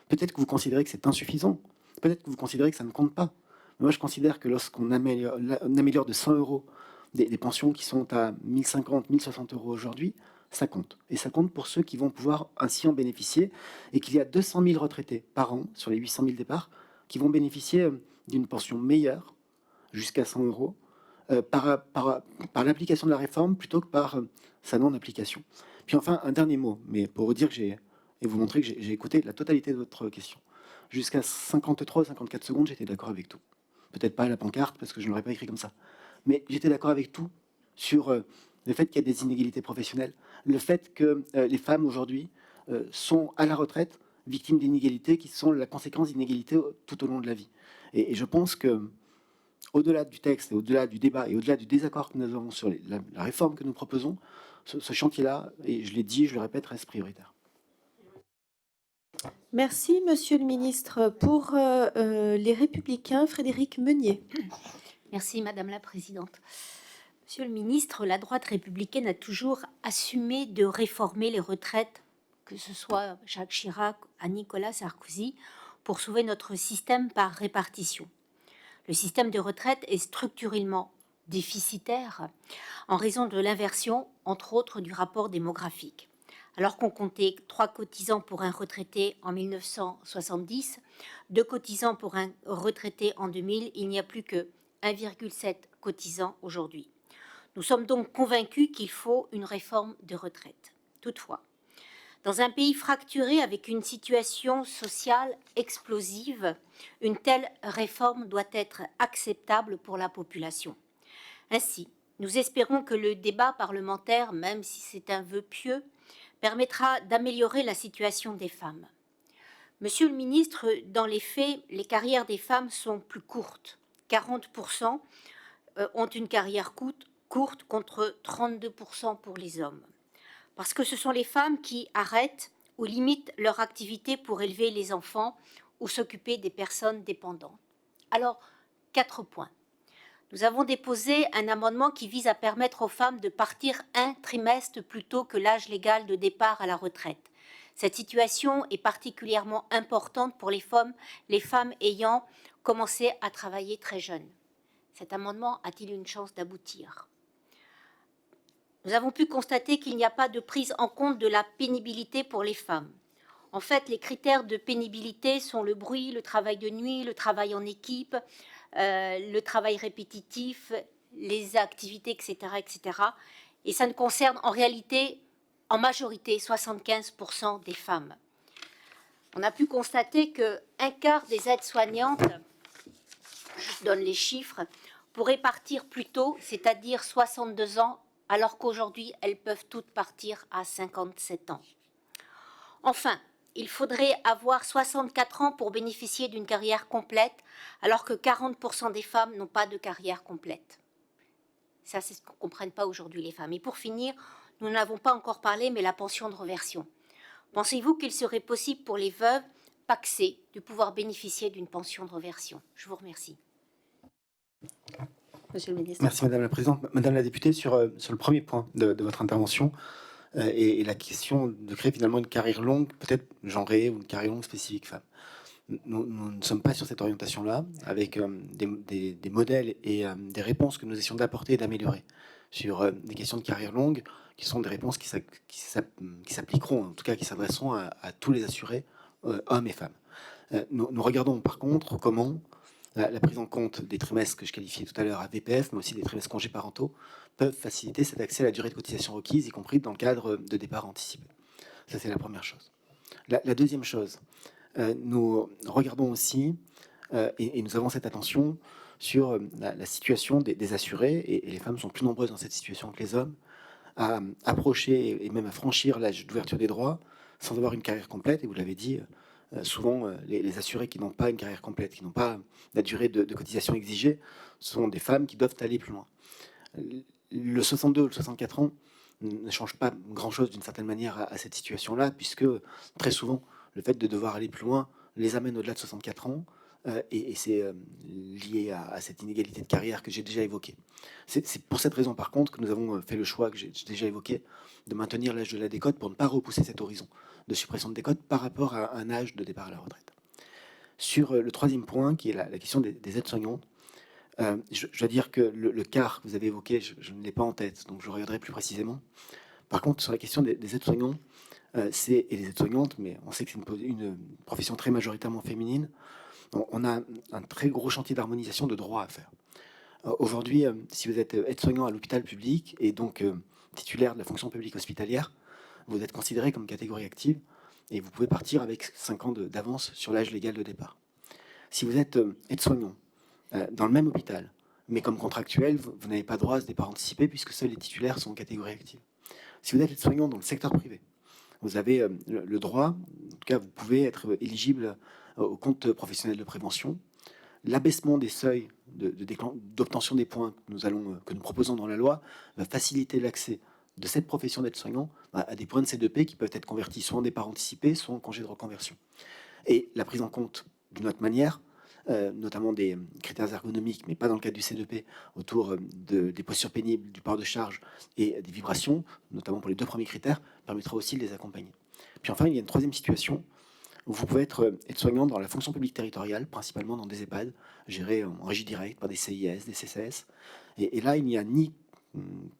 Peut-être que vous considérez que c'est insuffisant. Peut-être que vous considérez que ça ne compte pas. Mais moi, je considère que lorsqu'on améliore de 100 € des pensions qui sont à 1 050, 1 060 € aujourd'hui, ça compte. Et ça compte pour ceux qui vont pouvoir ainsi en bénéficier. Et qu'il y a 200 000 retraités par an sur les 800 000 départs qui vont bénéficier d'une pension meilleure, jusqu'à 100 € par l'application de la réforme plutôt que par sa non-application. Puis enfin, un dernier mot, mais pour vous dire que et vous montrer que j'ai écouté la totalité de votre question. Jusqu'à 53 ou 54 secondes, j'étais d'accord avec tout. Peut-être pas à la pancarte, parce que je ne l'aurais pas écrit comme ça. Mais j'étais d'accord avec tout sur le fait qu'il y a des inégalités professionnelles, le fait que les femmes aujourd'hui sont à la retraite victimes d'inégalités qui sont la conséquence d'inégalités tout au long de la vie. Et je pense que au-delà du texte, et au-delà du débat et au-delà du désaccord que nous avons sur la réforme que nous proposons, ce chantier-là, et je l'ai dit, je le répète, reste prioritaire. Merci, Monsieur le Ministre. Pour les Républicains, Frédéric Meunier. Merci, Madame la Présidente. Monsieur le Ministre, la droite républicaine a toujours assumé de réformer les retraites, que ce soit Jacques Chirac à Nicolas Sarkozy, pour sauver notre système par répartition. Le système de retraite est structurellement déficitaire en raison de l'inversion, entre autres, du rapport démographique. Alors qu'on comptait 3 cotisants pour un retraité en 1970, 2 cotisants pour un retraité en 2000, il n'y a plus que 1,7 cotisants aujourd'hui. Nous sommes donc convaincus qu'il faut une réforme de retraite. Toutefois, dans un pays fracturé avec une situation sociale explosive, une telle réforme doit être acceptable pour la population. Ainsi, nous espérons que le débat parlementaire, même si c'est un vœu pieux, permettra d'améliorer la situation des femmes. Monsieur le ministre, dans les faits, les carrières des femmes sont plus courtes. 40% ont une carrière courte contre 32% pour les hommes. Parce que ce sont les femmes qui arrêtent ou limitent leur activité pour élever les enfants ou s'occuper des personnes dépendantes. Alors, 4 points. Nous avons déposé un amendement qui vise à permettre aux femmes de partir un trimestre plus tôt que l'âge légal de départ à la retraite. Cette situation est particulièrement importante pour les femmes ayant commencé à travailler très jeunes. Cet amendement a-t-il une chance d'aboutir ? Nous avons pu constater qu'il n'y a pas de prise en compte de la pénibilité pour les femmes. En fait, les critères de pénibilité sont le bruit, le travail de nuit, le travail en équipe, le travail répétitif, les activités, etc., etc. Et ça ne concerne en réalité, en majorité, 75% des femmes. On a pu constater qu'un quart des aides-soignantes, je donne les chiffres, pourraient partir plus tôt, c'est-à-dire 62 ans, alors qu'aujourd'hui, elles peuvent toutes partir à 57 ans. Enfin, il faudrait avoir 64 ans pour bénéficier d'une carrière complète, alors que 40% des femmes n'ont pas de carrière complète. Ça, c'est ce qu'on ne comprenne pas aujourd'hui les femmes. Et pour finir, nous n'avons pas encore parlé, mais la pension de réversion. Pensez-vous qu'il serait possible pour les veuves pacsées de pouvoir bénéficier d'une pension de réversion ? Je vous remercie. Monsieur le Ministre. Merci Madame la Présidente. Madame la députée, sur le premier point de votre intervention, et la question de créer finalement une carrière longue, peut-être genrée, ou une carrière longue spécifique femme. Nous ne sommes pas sur cette orientation-là, avec des modèles et des réponses que nous essayons d'apporter et d'améliorer sur des questions de carrière longue, qui sont des réponses qui s'appliqueront, en tout cas qui s'adresseront à tous les assurés, hommes et femmes. Nous regardons par contre comment la prise en compte des trimestres que je qualifiais tout à l'heure à VPF, mais aussi des trimestres congés parentaux, peuvent faciliter cet accès à la durée de cotisation requise, y compris dans le cadre de départ anticipé. Ça, c'est la première chose. La deuxième chose, nous regardons aussi, et nous avons cette attention sur la situation des assurés, et les femmes sont plus nombreuses dans cette situation que les hommes, à approcher et même à franchir l'âge d'ouverture des droits sans avoir une carrière complète, et vous l'avez dit, souvent, les assurés qui n'ont pas une carrière complète, qui n'ont pas la durée de cotisation exigée, sont des femmes qui doivent aller plus loin. Le 62 ou le 64 ans ne change pas grand-chose d'une certaine manière à cette situation-là, puisque très souvent, le fait de devoir aller plus loin les amène au-delà de 64 ans, et c'est lié à cette inégalité de carrière que j'ai déjà évoquée. C'est pour cette raison, par contre, que nous avons fait le choix que j'ai déjà évoqué, de maintenir l'âge de la décote pour ne pas repousser cet horizon de suppression de décote par rapport à un âge de départ à la retraite. Sur le troisième point, qui est la question des aides-soignantes, je dois dire que le quart que vous avez évoqué, je ne l'ai pas en tête, donc je regarderai plus précisément. Par contre, sur la question des aides-soignants, et les aides-soignantes, mais on sait que c'est une profession très majoritairement féminine, on a un très gros chantier d'harmonisation de droits à faire. Aujourd'hui, si vous êtes aide-soignant à l'hôpital public et donc titulaire de la fonction publique hospitalière, vous êtes considéré comme catégorie active et vous pouvez partir avec 5 ans d'avance sur l'âge légal de départ. Si vous êtes aide-soignant dans le même hôpital, mais comme contractuel, vous n'avez pas droit à ce départ anticipé puisque seuls les titulaires sont en catégorie active. Si vous êtes aide-soignant dans le secteur privé, vous avez le droit, en tout cas vous pouvez être éligible au compte professionnel de prévention. L'abaissement des seuils d'obtention des points que nous proposons dans la loi va faciliter l'accès de cette profession d'aide-soignant à des points de C2P qui peuvent être convertis soit en départ anticipé, soit en congé de reconversion. Et la prise en compte d'une autre manière, notamment des critères ergonomiques, mais pas dans le cadre du C2P, autour des postures pénibles, du port de charge et des vibrations, notamment pour les 2 premiers critères, permettra aussi de les accompagner. Puis enfin, il y a une troisième situation où vous pouvez être aide-soignant dans la fonction publique territoriale, principalement dans des EHPAD, gérés en régie directe par des CIS, des CCS. Et là, il n'y a ni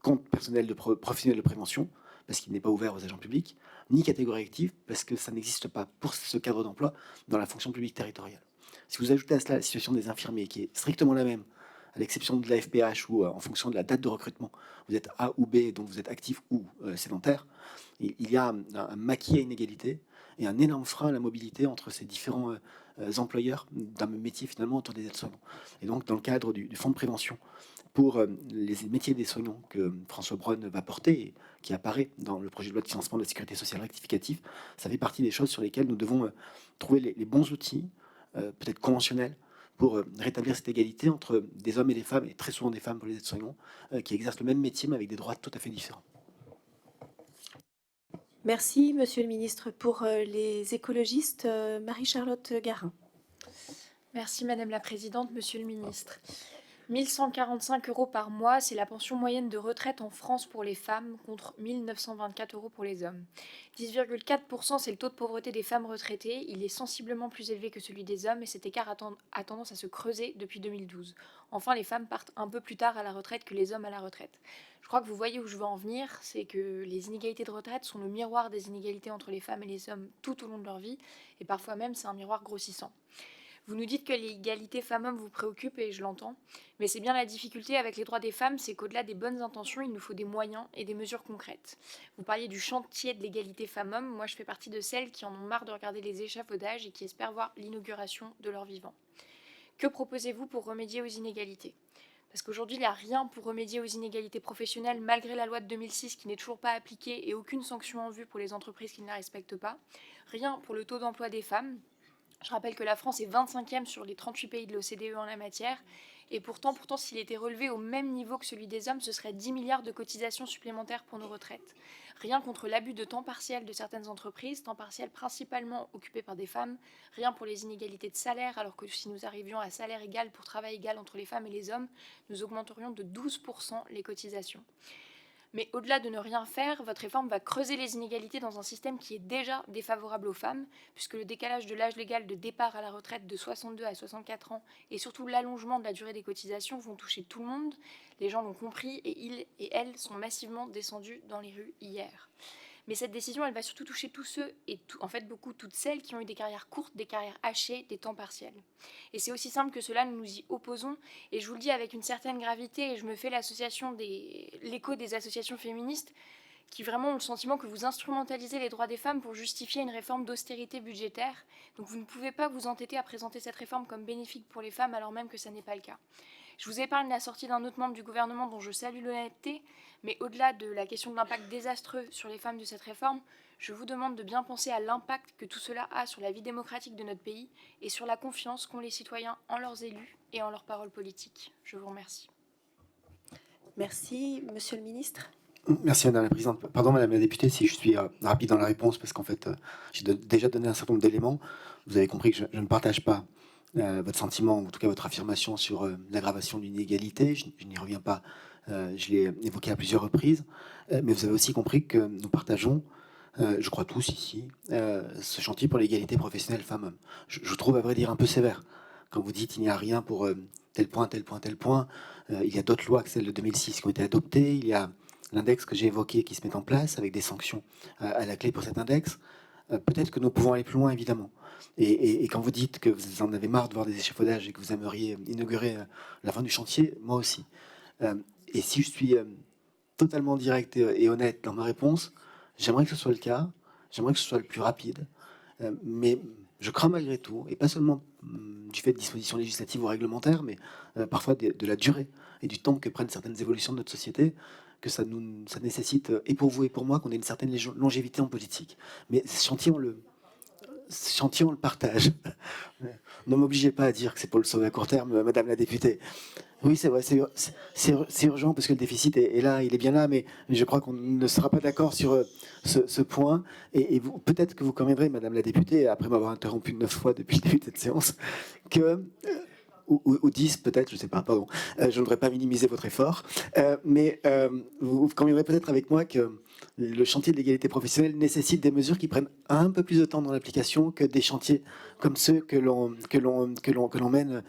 compte personnel professionnel de prévention, parce qu'il n'est pas ouvert aux agents publics, ni catégorie active, parce que ça n'existe pas pour ce cadre d'emploi dans la fonction publique territoriale. Si vous ajoutez à cela la situation des infirmiers, qui est strictement la même, à l'exception de la FPH, où en fonction de la date de recrutement, vous êtes A ou B, donc vous êtes actif ou sédentaire, il y a un maquis à inégalité et un énorme frein à la mobilité entre ces différents employeurs d'un même métier finalement autour des aides-soignants. Et donc dans le cadre du fonds de prévention pour les métiers des soignants que François Braun va porter et qui apparaît dans le projet de loi de financement de la sécurité sociale rectificatif, ça fait partie des choses sur lesquelles nous devons trouver les bons outils, peut-être conventionnels, pour rétablir cette égalité entre des hommes et des femmes, et très souvent des femmes pour les aides-soignants, qui exercent le même métier mais avec des droits tout à fait différents. Merci, Monsieur le Ministre. Pour les écologistes, Marie-Charlotte Garin. Merci Madame la Présidente, Monsieur le Ministre. 1 145 € par mois, c'est la pension moyenne de retraite en France pour les femmes, contre 1 924 € pour les hommes. 10,4%, c'est le taux de pauvreté des femmes retraitées. Il est sensiblement plus élevé que celui des hommes et cet écart a tendance à se creuser depuis 2012. Enfin, les femmes partent un peu plus tard à la retraite que les hommes à la retraite. Je crois que vous voyez où je veux en venir, c'est que les inégalités de retraite sont le miroir des inégalités entre les femmes et les hommes tout au long de leur vie, et parfois même c'est un miroir grossissant. Vous nous dites que l'égalité femmes-hommes vous préoccupe et je l'entends, mais c'est bien la difficulté avec les droits des femmes, c'est qu'au-delà des bonnes intentions, il nous faut des moyens et des mesures concrètes. Vous parliez du chantier de l'égalité femmes-hommes, moi je fais partie de celles qui en ont marre de regarder les échafaudages et qui espèrent voir l'inauguration de leur vivant. Que proposez-vous pour remédier aux inégalités ? Parce qu'aujourd'hui, il n'y a rien pour remédier aux inégalités professionnelles malgré la loi de 2006 qui n'est toujours pas appliquée et aucune sanction en vue pour les entreprises qui ne la respectent pas. Rien pour le taux d'emploi des femmes. Je rappelle que la France est 25e sur les 38 pays de l'OCDE en la matière. Et pourtant, s'il était relevé au même niveau que celui des hommes, ce serait 10 milliards de cotisations supplémentaires pour nos retraites. Rien contre l'abus de temps partiel de certaines entreprises, temps partiel principalement occupé par des femmes. Rien pour les inégalités de salaire, alors que si nous arrivions à salaire égal pour travail égal entre les femmes et les hommes, nous augmenterions de 12% les cotisations. Mais au-delà de ne rien faire, votre réforme va creuser les inégalités dans un système qui est déjà défavorable aux femmes, puisque le décalage de l'âge légal de départ à la retraite de 62 à 64 ans et surtout l'allongement de la durée des cotisations vont toucher tout le monde. Les gens l'ont compris et ils et elles sont massivement descendus dans les rues hier. Mais cette décision, elle va surtout toucher tous ceux, et en fait beaucoup toutes celles qui ont eu des carrières courtes, des carrières hachées, des temps partiels. Et c'est aussi simple que cela, nous nous y opposons, et je vous le dis avec une certaine gravité, et je me fais l'écho des associations féministes, qui vraiment ont le sentiment que vous instrumentalisez les droits des femmes pour justifier une réforme d'austérité budgétaire. Donc vous ne pouvez pas vous entêter à présenter cette réforme comme bénéfique pour les femmes, alors même que ça n'est pas le cas. Je vous épargne la sortie d'un autre membre du gouvernement dont je salue l'honnêteté, mais au-delà de la question de l'impact désastreux sur les femmes de cette réforme, je vous demande de bien penser à l'impact que tout cela a sur la vie démocratique de notre pays et sur la confiance qu'ont les citoyens en leurs élus et en leurs paroles politiques. Je vous remercie. Merci, Monsieur le Ministre. Merci Madame la Présidente. Pardon Madame la députée si je suis rapide dans la réponse parce qu'en fait j'ai déjà donné un certain nombre d'éléments. Vous avez compris que je ne partage pas votre sentiment, en tout cas votre affirmation sur l'aggravation d'une inégalité. Je n'y reviens pas, je l'ai évoqué à plusieurs reprises. Mais vous avez aussi compris que nous partageons, je crois tous ici, ce chantier pour l'égalité professionnelle femmes-hommes. Je trouve à vrai dire un peu sévère quand vous dites il n'y a rien pour tel point, tel point, tel point. Il y a d'autres lois que celle de 2006 qui ont été adoptées. Il y a l'index que j'ai évoqué qui se met en place avec des sanctions à la clé pour cet index. Peut-être que nous pouvons aller plus loin, évidemment. Et quand vous dites que vous en avez marre de voir des échafaudages et que vous aimeriez inaugurer la fin du chantier, moi aussi. Et si je suis totalement direct et honnête dans ma réponse, j'aimerais que ce soit le cas, j'aimerais que ce soit le plus rapide, mais je crains malgré tout, et pas seulement du fait de dispositions législatives ou réglementaires, mais parfois de la durée et du temps que prennent certaines évolutions de notre société, que ça nécessite, et pour vous et pour moi, qu'on ait une certaine longévité en politique. Mais ce chantier, on le partage. Ne m'obligez pas à dire que c'est pour le sauver à court terme, Madame la députée. Oui, c'est vrai, c'est urgent parce que le déficit est là, il est bien là, mais je crois qu'on ne sera pas d'accord sur ce point. Et peut-être que vous conviendrez, Madame la députée, après m'avoir interrompu 9 fois depuis le début de cette séance, que ou 10 peut-être, je ne sais pas, pardon. Je ne voudrais pas minimiser votre effort, mais vous conviendrez peut-être avec moi que le chantier de l'égalité professionnelle nécessite des mesures qui prennent un peu plus de temps dans l'application que des chantiers comme ceux que l'on mène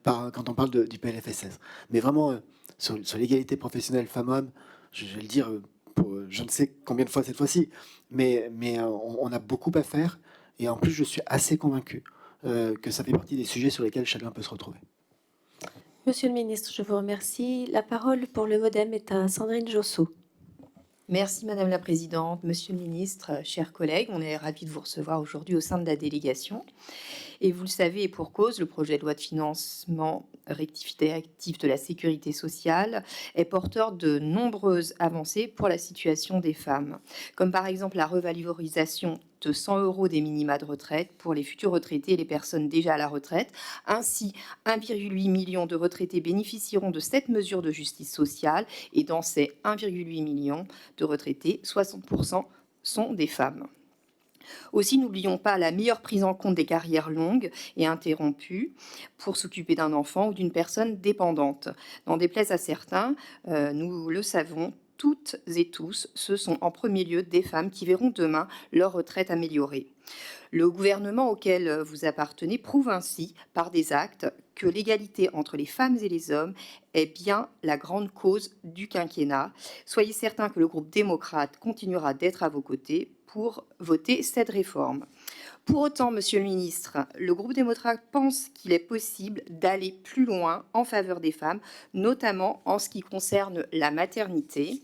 quand on parle du PLFSS. Mais vraiment, sur l'égalité professionnelle femmes-hommes, je vais le dire pour je ne sais combien de fois cette fois-ci, mais on a beaucoup à faire, et en plus je suis assez convaincu que ça fait partie des sujets sur lesquels chacun peut se retrouver. Monsieur le Ministre, je vous remercie. La parole pour le MoDem est à Sandrine Josso. Merci Madame la Présidente, Monsieur le Ministre, chers collègues, on est ravis de vous recevoir aujourd'hui au sein de la délégation. Et vous le savez, et pour cause, le projet de loi de financement rectificatif de la sécurité sociale est porteur de nombreuses avancées pour la situation des femmes, comme par exemple la revalorisation de 100 € des minima de retraite pour les futurs retraités et les personnes déjà à la retraite. Ainsi, 1,8 million de retraités bénéficieront de cette mesure de justice sociale, et dans ces 1,8 million de retraités, 60% sont des femmes. Aussi, n'oublions pas la meilleure prise en compte des carrières longues et interrompues pour s'occuper d'un enfant ou d'une personne dépendante. N'en déplaise à certains, nous le savons, toutes et tous, ce sont en premier lieu des femmes qui verront demain leur retraite améliorée. Le gouvernement auquel vous appartenez prouve ainsi, par des actes, que l'égalité entre les femmes et les hommes est bien la grande cause du quinquennat. Soyez certains que le groupe démocrate continuera d'être à vos côtés pour voter cette réforme. Pour autant, Monsieur le Ministre, le groupe démocrate pense qu'il est possible d'aller plus loin en faveur des femmes, notamment en ce qui concerne la maternité.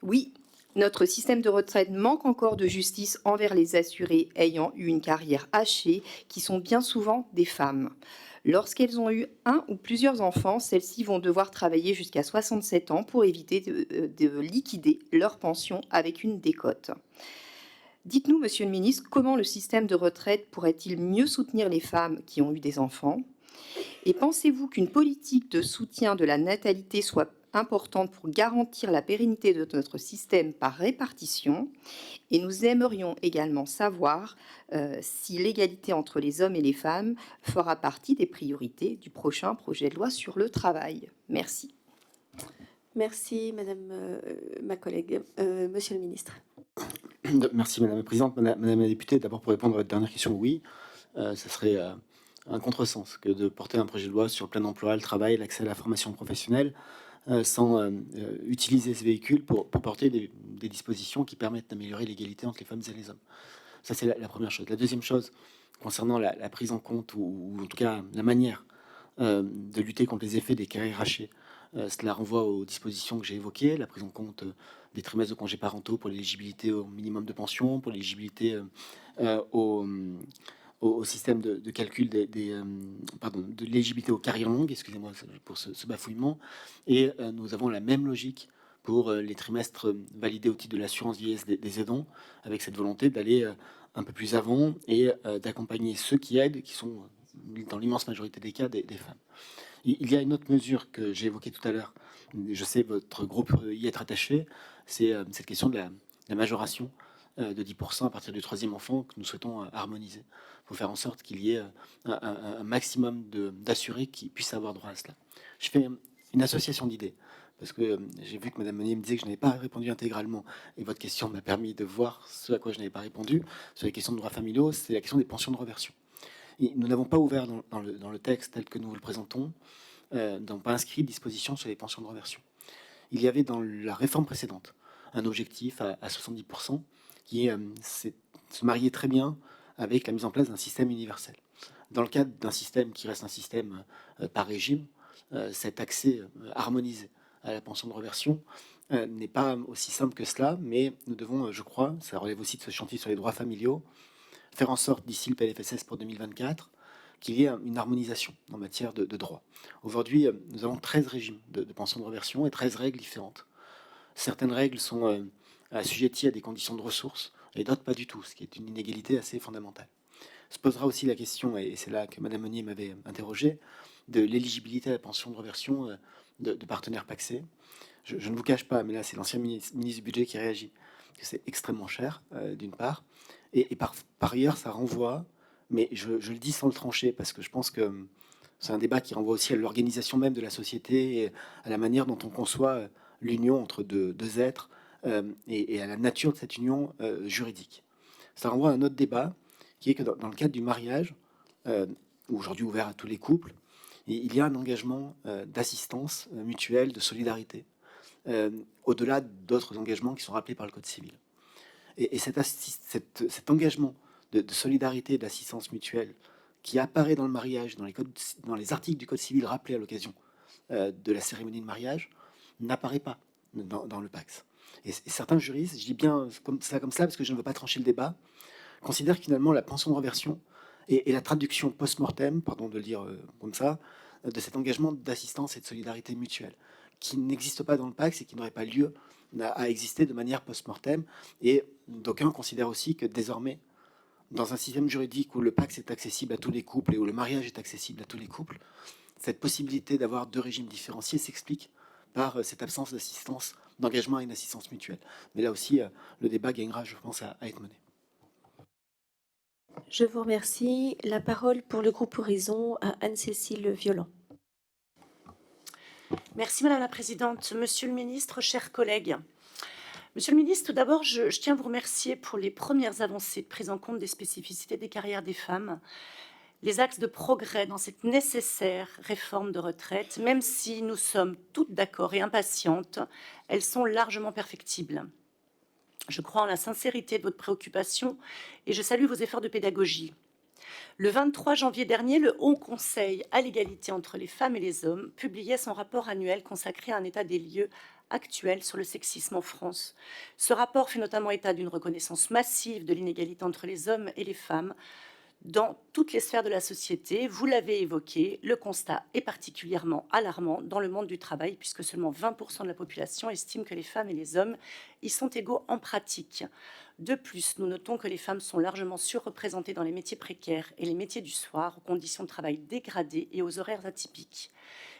Oui, notre système de retraite manque encore de justice envers les assurés ayant eu une carrière hachée, qui sont bien souvent des femmes. Lorsqu'elles ont eu un ou plusieurs enfants, celles-ci vont devoir travailler jusqu'à 67 ans pour éviter de liquider leur pension avec une décote. Dites-nous, Monsieur le Ministre, comment le système de retraite pourrait-il mieux soutenir les femmes qui ont eu des enfants? Et pensez-vous qu'une politique de soutien de la natalité soit importante pour garantir la pérennité de notre système par répartition? Et nous aimerions également savoir si l'égalité entre les hommes et les femmes fera partie des priorités du prochain projet de loi sur le travail. Merci. Merci, Madame ma collègue. Monsieur le Ministre. Merci Madame la Présidente. Madame la députée, d'abord pour répondre à votre dernière question, oui, ça serait un contresens que de porter un projet de loi sur le plein emploi, le travail, l'accès à la formation professionnelle, sans utiliser ce véhicule pour porter des dispositions qui permettent d'améliorer l'égalité entre les femmes et les hommes. Ça, c'est la première chose. La deuxième chose, concernant la prise en compte, ou en tout cas la manière de lutter contre les effets des carrières hachées, cela renvoie aux dispositions que j'ai évoquées, la prise en compte des trimestres de congés parentaux pour l'éligibilité au minimum de pension, pour l'éligibilité au système de calcul de l'éligibilité aux carrières longues, excusez-moi pour ce bafouillement, et nous avons la même logique pour les trimestres validés au titre de l'assurance vieillesse des aidants, avec cette volonté d'aller un peu plus avant et d'accompagner ceux qui aident, qui sont dans l'immense majorité des cas, des femmes. Il y a une autre mesure que j'ai évoquée tout à l'heure, je sais votre groupe y être attaché, c'est cette question de la majoration de 10% à partir du 3e enfant que nous souhaitons harmoniser, pour faire en sorte qu'il y ait un maximum d'assurés qui puissent avoir droit à cela. Je fais une association d'idées, parce que j'ai vu que Madame Meunier me disait que je n'avais pas répondu intégralement, et votre question m'a permis de voir ce à quoi je n'avais pas répondu. Sur les questions de droits familiaux, c'est la question des pensions de reversion. Et nous n'avons pas ouvert dans le texte tel que nous vous le présentons, n'avons pas inscrit de disposition sur les pensions de reversion. Il y avait dans la réforme précédente un objectif à 70%, qui se mariait très bien avec la mise en place d'un système universel. Dans le cadre d'un système qui reste un système par régime, cet accès harmonisé à la pension de reversion n'est pas aussi simple que cela, mais nous devons, je crois, ça relève aussi de ce chantier sur les droits familiaux, faire en sorte, d'ici le PLFSS pour 2024, qu'il y ait une harmonisation en matière de droit. Aujourd'hui, nous avons 13 régimes de pension de reversion et 13 règles différentes. Certaines règles sont assujetties à des conditions de ressources et d'autres pas du tout, ce qui est une inégalité assez fondamentale. Se posera aussi la question, et c'est là que Madame Meunier m'avait interrogé, de l'éligibilité à la pension de reversion de partenaires pacsés. Je ne vous cache pas, mais là c'est l'ancien ministre du Budget qui réagit, que c'est extrêmement cher, d'une part, et par ailleurs ça renvoie, mais je le dis sans le trancher, parce que je pense que c'est un débat qui renvoie aussi à l'organisation même de la société, et à la manière dont on conçoit l'union entre deux êtres, et à la nature de cette union juridique. Ça renvoie à un autre débat, qui est que dans le cadre du mariage, aujourd'hui ouvert à tous les couples, il y a un engagement d'assistance mutuelle, de solidarité, au-delà d'autres engagements qui sont rappelés par le Code civil. Et cet engagement de solidarité et d'assistance mutuelle qui apparaît dans le mariage, dans les articles du Code civil rappelés à l'occasion de la cérémonie de mariage, n'apparaît pas dans le PACS. Et certains juristes, je dis bien comme ça parce que je ne veux pas trancher le débat, considèrent que finalement la pension de reversion et la traduction post-mortem, pardon de le dire comme ça, de cet engagement d'assistance et de solidarité mutuelle, qui n'existe pas dans le PACS et qui n'aurait pas lieu à exister de manière post-mortem. Et d'aucuns considèrent aussi que désormais, dans un système juridique où le PACS est accessible à tous les couples et où le mariage est accessible à tous les couples, cette possibilité d'avoir deux régimes différenciés s'explique par cette absence d'assistance, d'engagement et une assistance mutuelle. Mais là aussi, le débat gagnera, je pense, à être mené. Je vous remercie. La parole pour le groupe Horizon à Anne-Cécile Violent. Merci Madame la Présidente. Monsieur le Ministre, chers collègues. Monsieur le Ministre, tout d'abord, je tiens à vous remercier pour les premières avancées de prise en compte des spécificités des carrières des femmes, les axes de progrès dans cette nécessaire réforme de retraite, même si nous sommes toutes d'accord et impatientes, elles sont largement perfectibles. Je crois en la sincérité de votre préoccupation et je salue vos efforts de pédagogie. Le 23 janvier dernier, le Haut Conseil à l'égalité entre les femmes et les hommes publiait son rapport annuel consacré à un état des lieux actuel sur le sexisme en France. Ce rapport fait notamment état d'une reconnaissance massive de l'inégalité entre les hommes et les femmes dans toutes les sphères de la société. Vous l'avez évoqué, le constat est particulièrement alarmant dans le monde du travail, puisque seulement 20% de la population estime que les femmes et les hommes y sont égaux en pratique. De plus, nous notons que les femmes sont largement surreprésentées dans les métiers précaires et les métiers du soir, aux conditions de travail dégradées et aux horaires atypiques.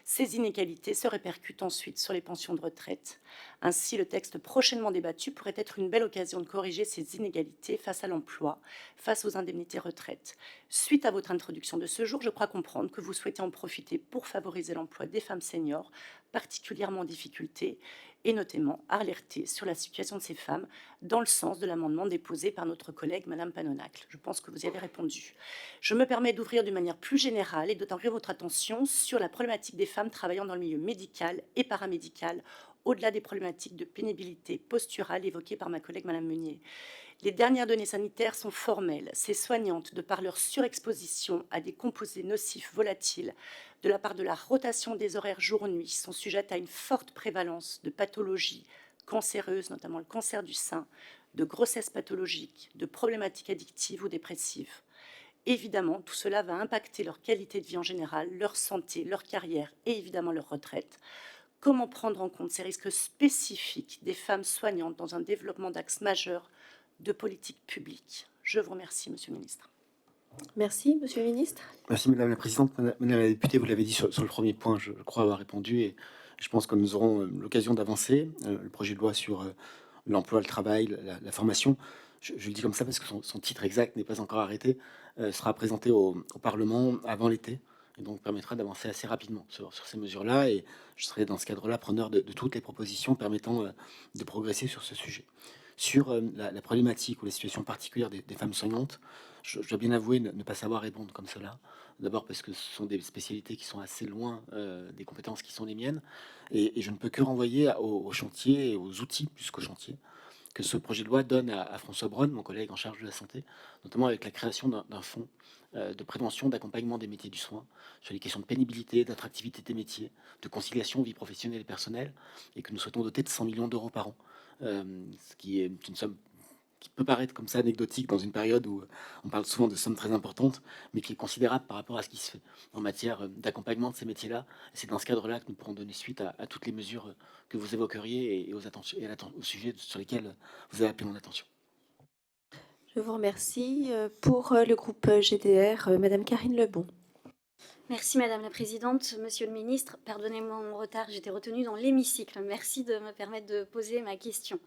Ces inégalités se répercutent ensuite sur les pensions de retraite. Ainsi, le texte prochainement débattu pourrait être une belle occasion de corriger ces inégalités face à l'emploi, face aux indemnités retraite. Suite à votre introduction de ce jour, je crois comprendre que vous souhaitez en profiter pour favoriser l'emploi des femmes seniors, particulièrement en difficulté, et notamment alerter sur la situation de ces femmes dans le sens de l'amendement déposé par notre collègue Madame Panonacle. Je pense que vous y avez répondu. Je me permets d'ouvrir d'une manière plus générale et d'attirer votre attention sur la problématique des femmes travaillant dans le milieu médical et paramédical, au-delà des problématiques de pénibilité posturale évoquées par ma collègue Madame Meunier. Les dernières données sanitaires sont formelles. Ces soignantes, de par leur surexposition à des composés nocifs volatiles, de la part de la rotation des horaires jour-nuit, sont sujettes à une forte prévalence de pathologies cancéreuses, notamment le cancer du sein, de grossesses pathologiques, de problématiques addictives ou dépressives. Évidemment, tout cela va impacter leur qualité de vie en général, leur santé, leur carrière et évidemment leur retraite. Comment prendre en compte ces risques spécifiques des femmes soignantes dans un développement d'axes majeurs de politique publique? Je vous remercie, Monsieur le Ministre. Merci, Monsieur le Ministre. Merci Madame la Présidente. Madame la députée, vous l'avez dit sur le premier point, je crois avoir répondu et je pense que nous aurons l'occasion d'avancer. Le projet de loi sur l'emploi, le travail, la formation, je le dis comme ça parce que son titre exact n'est pas encore arrêté, sera présenté au Parlement avant l'été et donc permettra d'avancer assez rapidement sur ces mesures-là et je serai dans ce cadre-là preneur de toutes les propositions permettant de progresser sur ce sujet. Sur la problématique ou la situation particulière des femmes soignantes, je dois bien avouer ne pas savoir répondre comme cela. D'abord parce que ce sont des spécialités qui sont assez loin des compétences qui sont les miennes. Et je ne peux que renvoyer au chantier et aux outils, plus qu'au chantier, que ce projet de loi donne à François Braun, mon collègue en charge de la santé, notamment avec la création d'un fonds de prévention, d'accompagnement des métiers du soin, sur les questions de pénibilité, d'attractivité des métiers, de conciliation vie professionnelle et personnelle, et que nous souhaitons doter de 100 millions d'euros par an. Ce qui est une somme qui peut paraître comme ça anecdotique dans une période où on parle souvent de sommes très importantes, mais qui est considérable par rapport à ce qui se fait en matière d'accompagnement de ces métiers-là. C'est dans ce cadre-là que nous pourrons donner suite à toutes les mesures que vous évoqueriez et aux sujets sur lesquels vous avez appelé mon attention. Je vous remercie. Pour le groupe GDR, Madame Karine Lebon. Merci Madame la Présidente. Monsieur le Ministre, pardonnez-moi mon retard, j'étais retenue dans l'hémicycle. Merci de me permettre de poser ma question.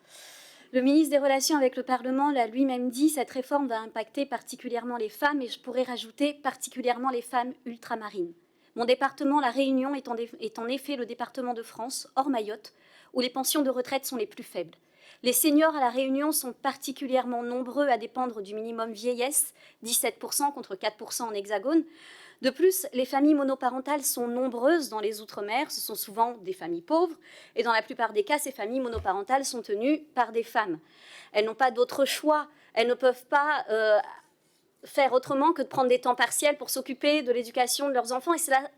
Le ministre des Relations avec le Parlement l'a lui-même dit, cette réforme va impacter particulièrement les femmes et je pourrais rajouter particulièrement les femmes ultramarines. Mon département, la Réunion, est en effet le département de France, hors Mayotte, où les pensions de retraite sont les plus faibles. Les seniors à la Réunion sont particulièrement nombreux à dépendre du minimum vieillesse, 17% contre 4% en hexagone. De plus, les familles monoparentales sont nombreuses dans les Outre-mer, ce sont souvent des familles pauvres, et dans la plupart des cas, ces familles monoparentales sont tenues par des femmes. Elles n'ont pas d'autre choix, elles ne peuvent pas faire autrement que de prendre des temps partiels pour s'occuper de l'éducation de leurs enfants, et cela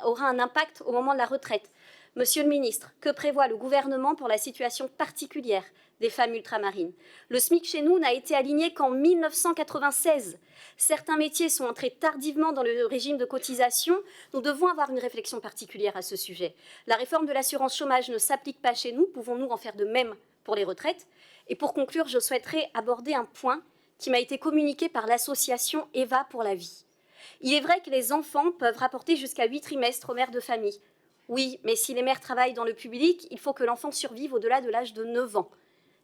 aura un impact au moment de la retraite. Monsieur le ministre, que prévoit le gouvernement pour la situation particulière des femmes ultramarines? Le SMIC chez nous n'a été aligné qu'en 1996. Certains métiers sont entrés tardivement dans le régime de cotisation. Nous devons avoir une réflexion particulière à ce sujet. La réforme de l'assurance chômage ne s'applique pas chez nous. Pouvons-nous en faire de même pour les retraites? Et pour conclure, je souhaiterais aborder un point qui m'a été communiqué par l'association Eva pour la vie. Il est vrai que les enfants peuvent rapporter jusqu'à 8 trimestres aux mères de famille. Oui, mais si les mères travaillent dans le public, il faut que l'enfant survive au-delà de l'âge de 9 ans,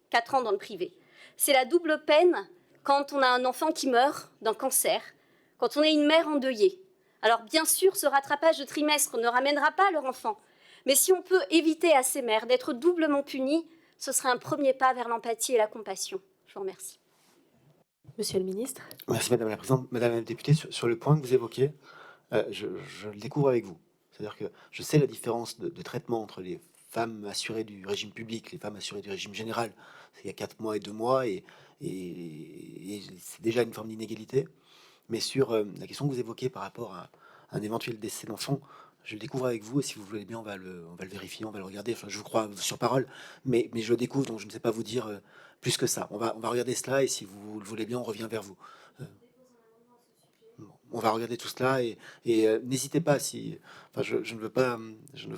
4 ans dans le privé. C'est la double peine quand on a un enfant qui meurt d'un cancer, quand on est une mère endeuillée. Alors bien sûr, ce rattrapage de trimestre ne ramènera pas leur enfant, mais si on peut éviter à ces mères d'être doublement punies, ce serait un premier pas vers l'empathie et la compassion. Je vous remercie. Monsieur le Ministre. Merci Madame la Présidente. Madame la députée, sur le point que vous évoquiez, je le découvre avec vous. C'est-à-dire que je sais la différence de traitement entre les femmes assurées du régime public, les femmes assurées du régime général. Il y a 4 mois et 2 mois, et c'est déjà une forme d'inégalité. Mais sur la question que vous évoquez par rapport à un éventuel décès d'enfant, je le découvre avec vous, et si vous voulez bien, on va le vérifier, on va le regarder. Enfin, je vous crois sur parole, mais je le découvre, donc je ne sais pas vous dire plus que ça. On va regarder cela, et si vous le voulez bien, on revient vers vous. On va regarder tout cela et n'hésitez pas si, enfin, je ne veux pas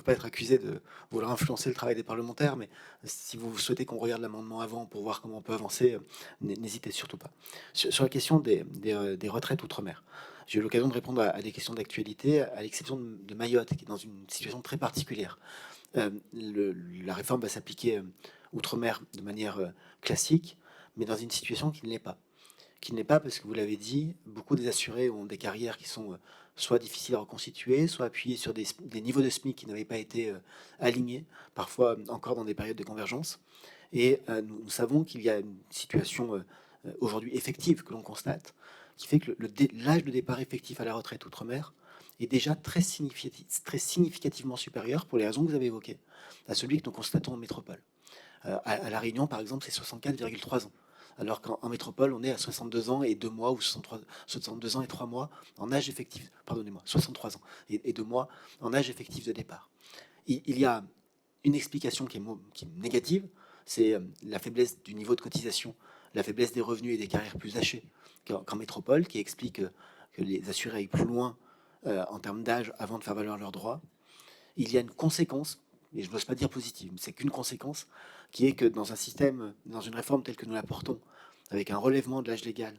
être accusé de vouloir influencer le travail des parlementaires, mais si vous souhaitez qu'on regarde l'amendement avant pour voir comment on peut avancer, n'hésitez surtout pas. Sur la question des retraites outre-mer, j'ai eu l'occasion de répondre à des questions d'actualité, à l'exception de Mayotte, qui est dans une situation très particulière. La réforme va s'appliquer outre-mer de manière classique, mais dans une situation qui ne l'est pas. Qui n'est pas, parce que vous l'avez dit, beaucoup des assurés ont des carrières qui sont soit difficiles à reconstituer, soit appuyées sur des niveaux de SMIC qui n'avaient pas été alignés, parfois encore dans des périodes de convergence. Et nous savons qu'il y a une situation aujourd'hui effective que l'on constate, qui fait que l'âge de départ effectif à la retraite outre-mer est déjà très significativement supérieur, pour les raisons que vous avez évoquées, à celui que nous constatons en métropole. À La Réunion, par exemple, c'est 64,3 ans. Alors qu'en métropole, on est à 62 ans et 2 mois, ou 62 ans et 3 mois en âge effectif, pardonnez-moi, 63 ans et 2 mois en âge effectif de départ. Il y a une explication qui est négative, c'est la faiblesse du niveau de cotisation, la faiblesse des revenus et des carrières plus hachées qu'en métropole, qui explique que les assurés aillent plus loin en termes d'âge avant de faire valoir leurs droits. Il y a une conséquence, et je n'ose pas dire positive, mais c'est qu'une conséquence, qui est que dans un système, dans une réforme telle que nous la portons, avec un relèvement de l'âge légal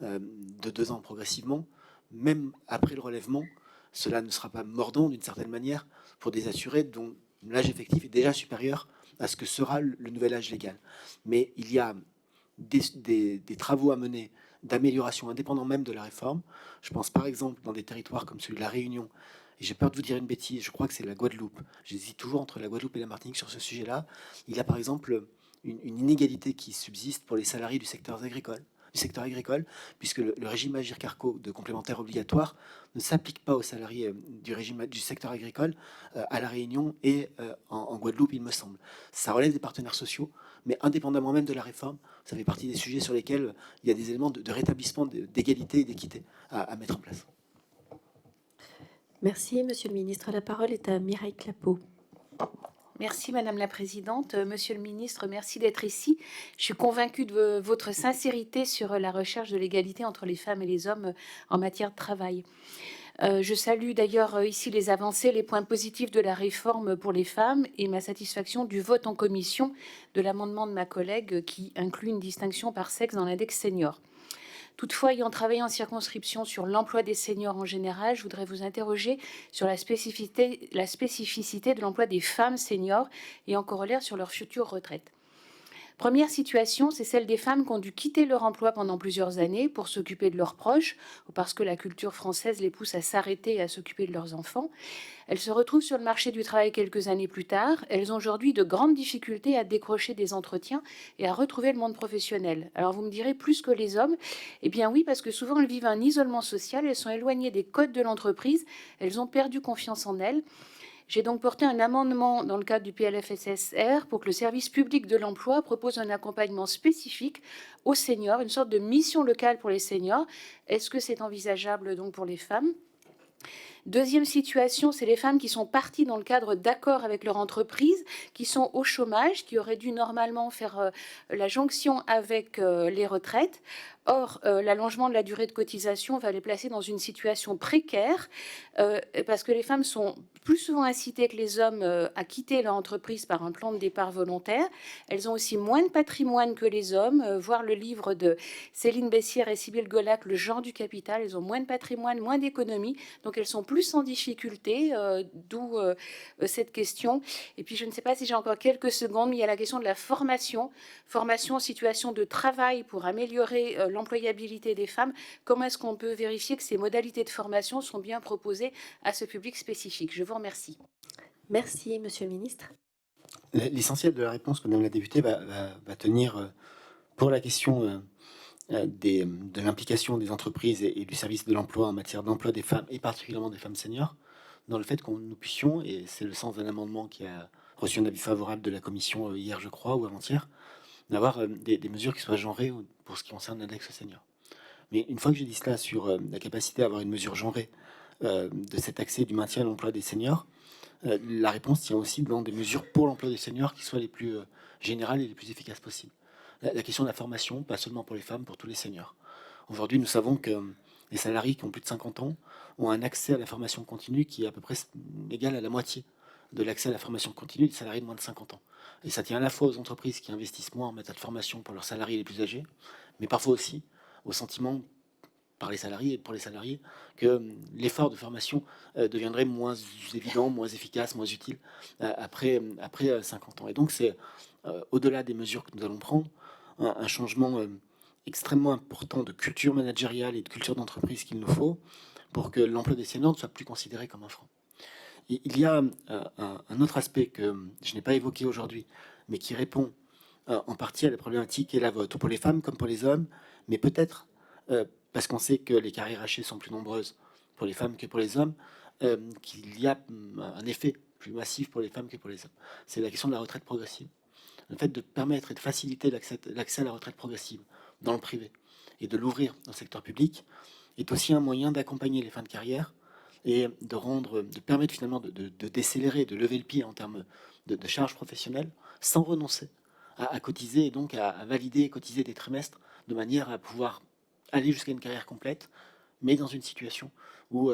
de 2 ans progressivement, même après le relèvement, cela ne sera pas mordant d'une certaine manière pour des assurés dont l'âge effectif est déjà supérieur à ce que sera le nouvel âge légal. Mais il y a des travaux à mener d'amélioration indépendants même de la réforme. Je pense par exemple dans des territoires comme celui de la Réunion, et j'ai peur de vous dire une bêtise, je crois que c'est la Guadeloupe. J'hésite toujours entre la Guadeloupe et la Martinique sur ce sujet-là. Il y a par exemple une inégalité qui subsiste pour les salariés du secteur agricole, puisque le régime Agir Carco de complémentaire obligatoire ne s'applique pas aux salariés du secteur agricole à La Réunion et en Guadeloupe, il me semble. Ça relève des partenaires sociaux, mais indépendamment même de la réforme, ça fait partie des sujets sur lesquels il y a des éléments de rétablissement d'égalité et d'équité à mettre en place. Merci, Monsieur le Ministre. La parole est à Mireille Clapeau. Merci Madame la Présidente. Monsieur le Ministre, merci d'être ici. Je suis convaincue de votre sincérité sur la recherche de l'égalité entre les femmes et les hommes en matière de travail. Je salue d'ailleurs ici les avancées, les points positifs de la réforme pour les femmes et ma satisfaction du vote en commission de l'amendement de ma collègue qui inclut une distinction par sexe dans l'index senior. Toutefois, ayant travaillé en circonscription sur l'emploi des seniors en général, je voudrais vous interroger sur la spécificité de l'emploi des femmes seniors et en corollaire sur leur future retraite. Première situation, c'est celle des femmes qui ont dû quitter leur emploi pendant plusieurs années pour s'occuper de leurs proches ou parce que la culture française les pousse à s'arrêter et à s'occuper de leurs enfants. Elles se retrouvent sur le marché du travail quelques années plus tard. Elles ont aujourd'hui de grandes difficultés à décrocher des entretiens et à retrouver le monde professionnel. Alors vous me direz plus que les hommes? Eh bien oui, parce que souvent elles vivent un isolement social, elles sont éloignées des codes de l'entreprise, elles ont perdu confiance en elles. J'ai donc porté un amendement dans le cadre du PLFSSR pour que le service public de l'emploi propose un accompagnement spécifique aux seniors, une sorte de mission locale pour les seniors. Est-ce que c'est envisageable donc pour les femmes ? Deuxième situation, c'est les femmes qui sont parties dans le cadre d'accords avec leur entreprise, qui sont au chômage, qui auraient dû normalement faire la jonction avec les retraites. Or, l'allongement de la durée de cotisation va les placer dans une situation précaire parce que les femmes sont plus souvent incitées que les hommes à quitter leur entreprise par un plan de départ volontaire. Elles ont aussi moins de patrimoine que les hommes. Voir le livre de Céline Bessière et Sybille Golac, Le genre du capital, elles ont moins de patrimoine, moins d'économie, donc elles sont plus en difficulté, d'où cette question. Et puis, je ne sais pas si j'ai encore quelques secondes, mais il y a la question de la formation en situation de travail pour améliorer l'employabilité des femmes. Comment est-ce qu'on peut vérifier que ces modalités de formation sont bien proposées à ce public spécifique? Je vous remercie. Merci, Monsieur le Ministre. L'essentiel de la réponse, Madame la députée, va tenir pour la question de l'implication des entreprises et du service de l'emploi en matière d'emploi des femmes, et particulièrement des femmes seniors, dans le fait que nous puissions, et c'est le sens d'un amendement qui a reçu un avis favorable de la Commission hier, je crois, ou avant-hier, d'avoir des mesures qui soient genrées pour ce qui concerne l'index senior. Mais une fois que j'ai dit cela sur la capacité à avoir une mesure genrée de cet accès du maintien à l'emploi des seniors, la réponse tient aussi dans des mesures pour l'emploi des seniors qui soient les plus générales et les plus efficaces possibles. La question de la formation, pas seulement pour les femmes, pour tous les seniors. Aujourd'hui, nous savons que les salariés qui ont plus de 50 ans ont un accès à la formation continue qui est à peu près égal à la moitié de l'accès à la formation continue des salariés de moins de 50 ans. Et ça tient à la fois aux entreprises qui investissent moins en matière de formation pour leurs salariés les plus âgés, mais parfois aussi au sentiment par les salariés et pour les salariés que l'effort de formation deviendrait moins évident, moins efficace, moins utile après 50 ans. Et donc c'est au-delà des mesures que nous allons prendre, un changement extrêmement important de culture managériale et de culture d'entreprise qu'il nous faut pour que l'emploi des seniors ne soit plus considéré comme un frein. Et il y a un autre aspect que je n'ai pas évoqué aujourd'hui, mais qui répond en partie à la problématique qui est la vôtre, pour les femmes comme pour les hommes, mais peut-être parce qu'on sait que les carrières hachées sont plus nombreuses pour les femmes que pour les hommes, qu'il y a un effet plus massif pour les femmes que pour les hommes. C'est la question de la retraite progressive. Le fait de permettre et de faciliter l'accès à la retraite progressive dans le privé et de l'ouvrir dans le secteur public est aussi un moyen d'accompagner les fins de carrière et de permettre finalement de décélérer, de lever le pied en termes de charges professionnelles sans renoncer à cotiser et donc à valider et cotiser des trimestres de manière à pouvoir aller jusqu'à une carrière complète, mais dans une situation où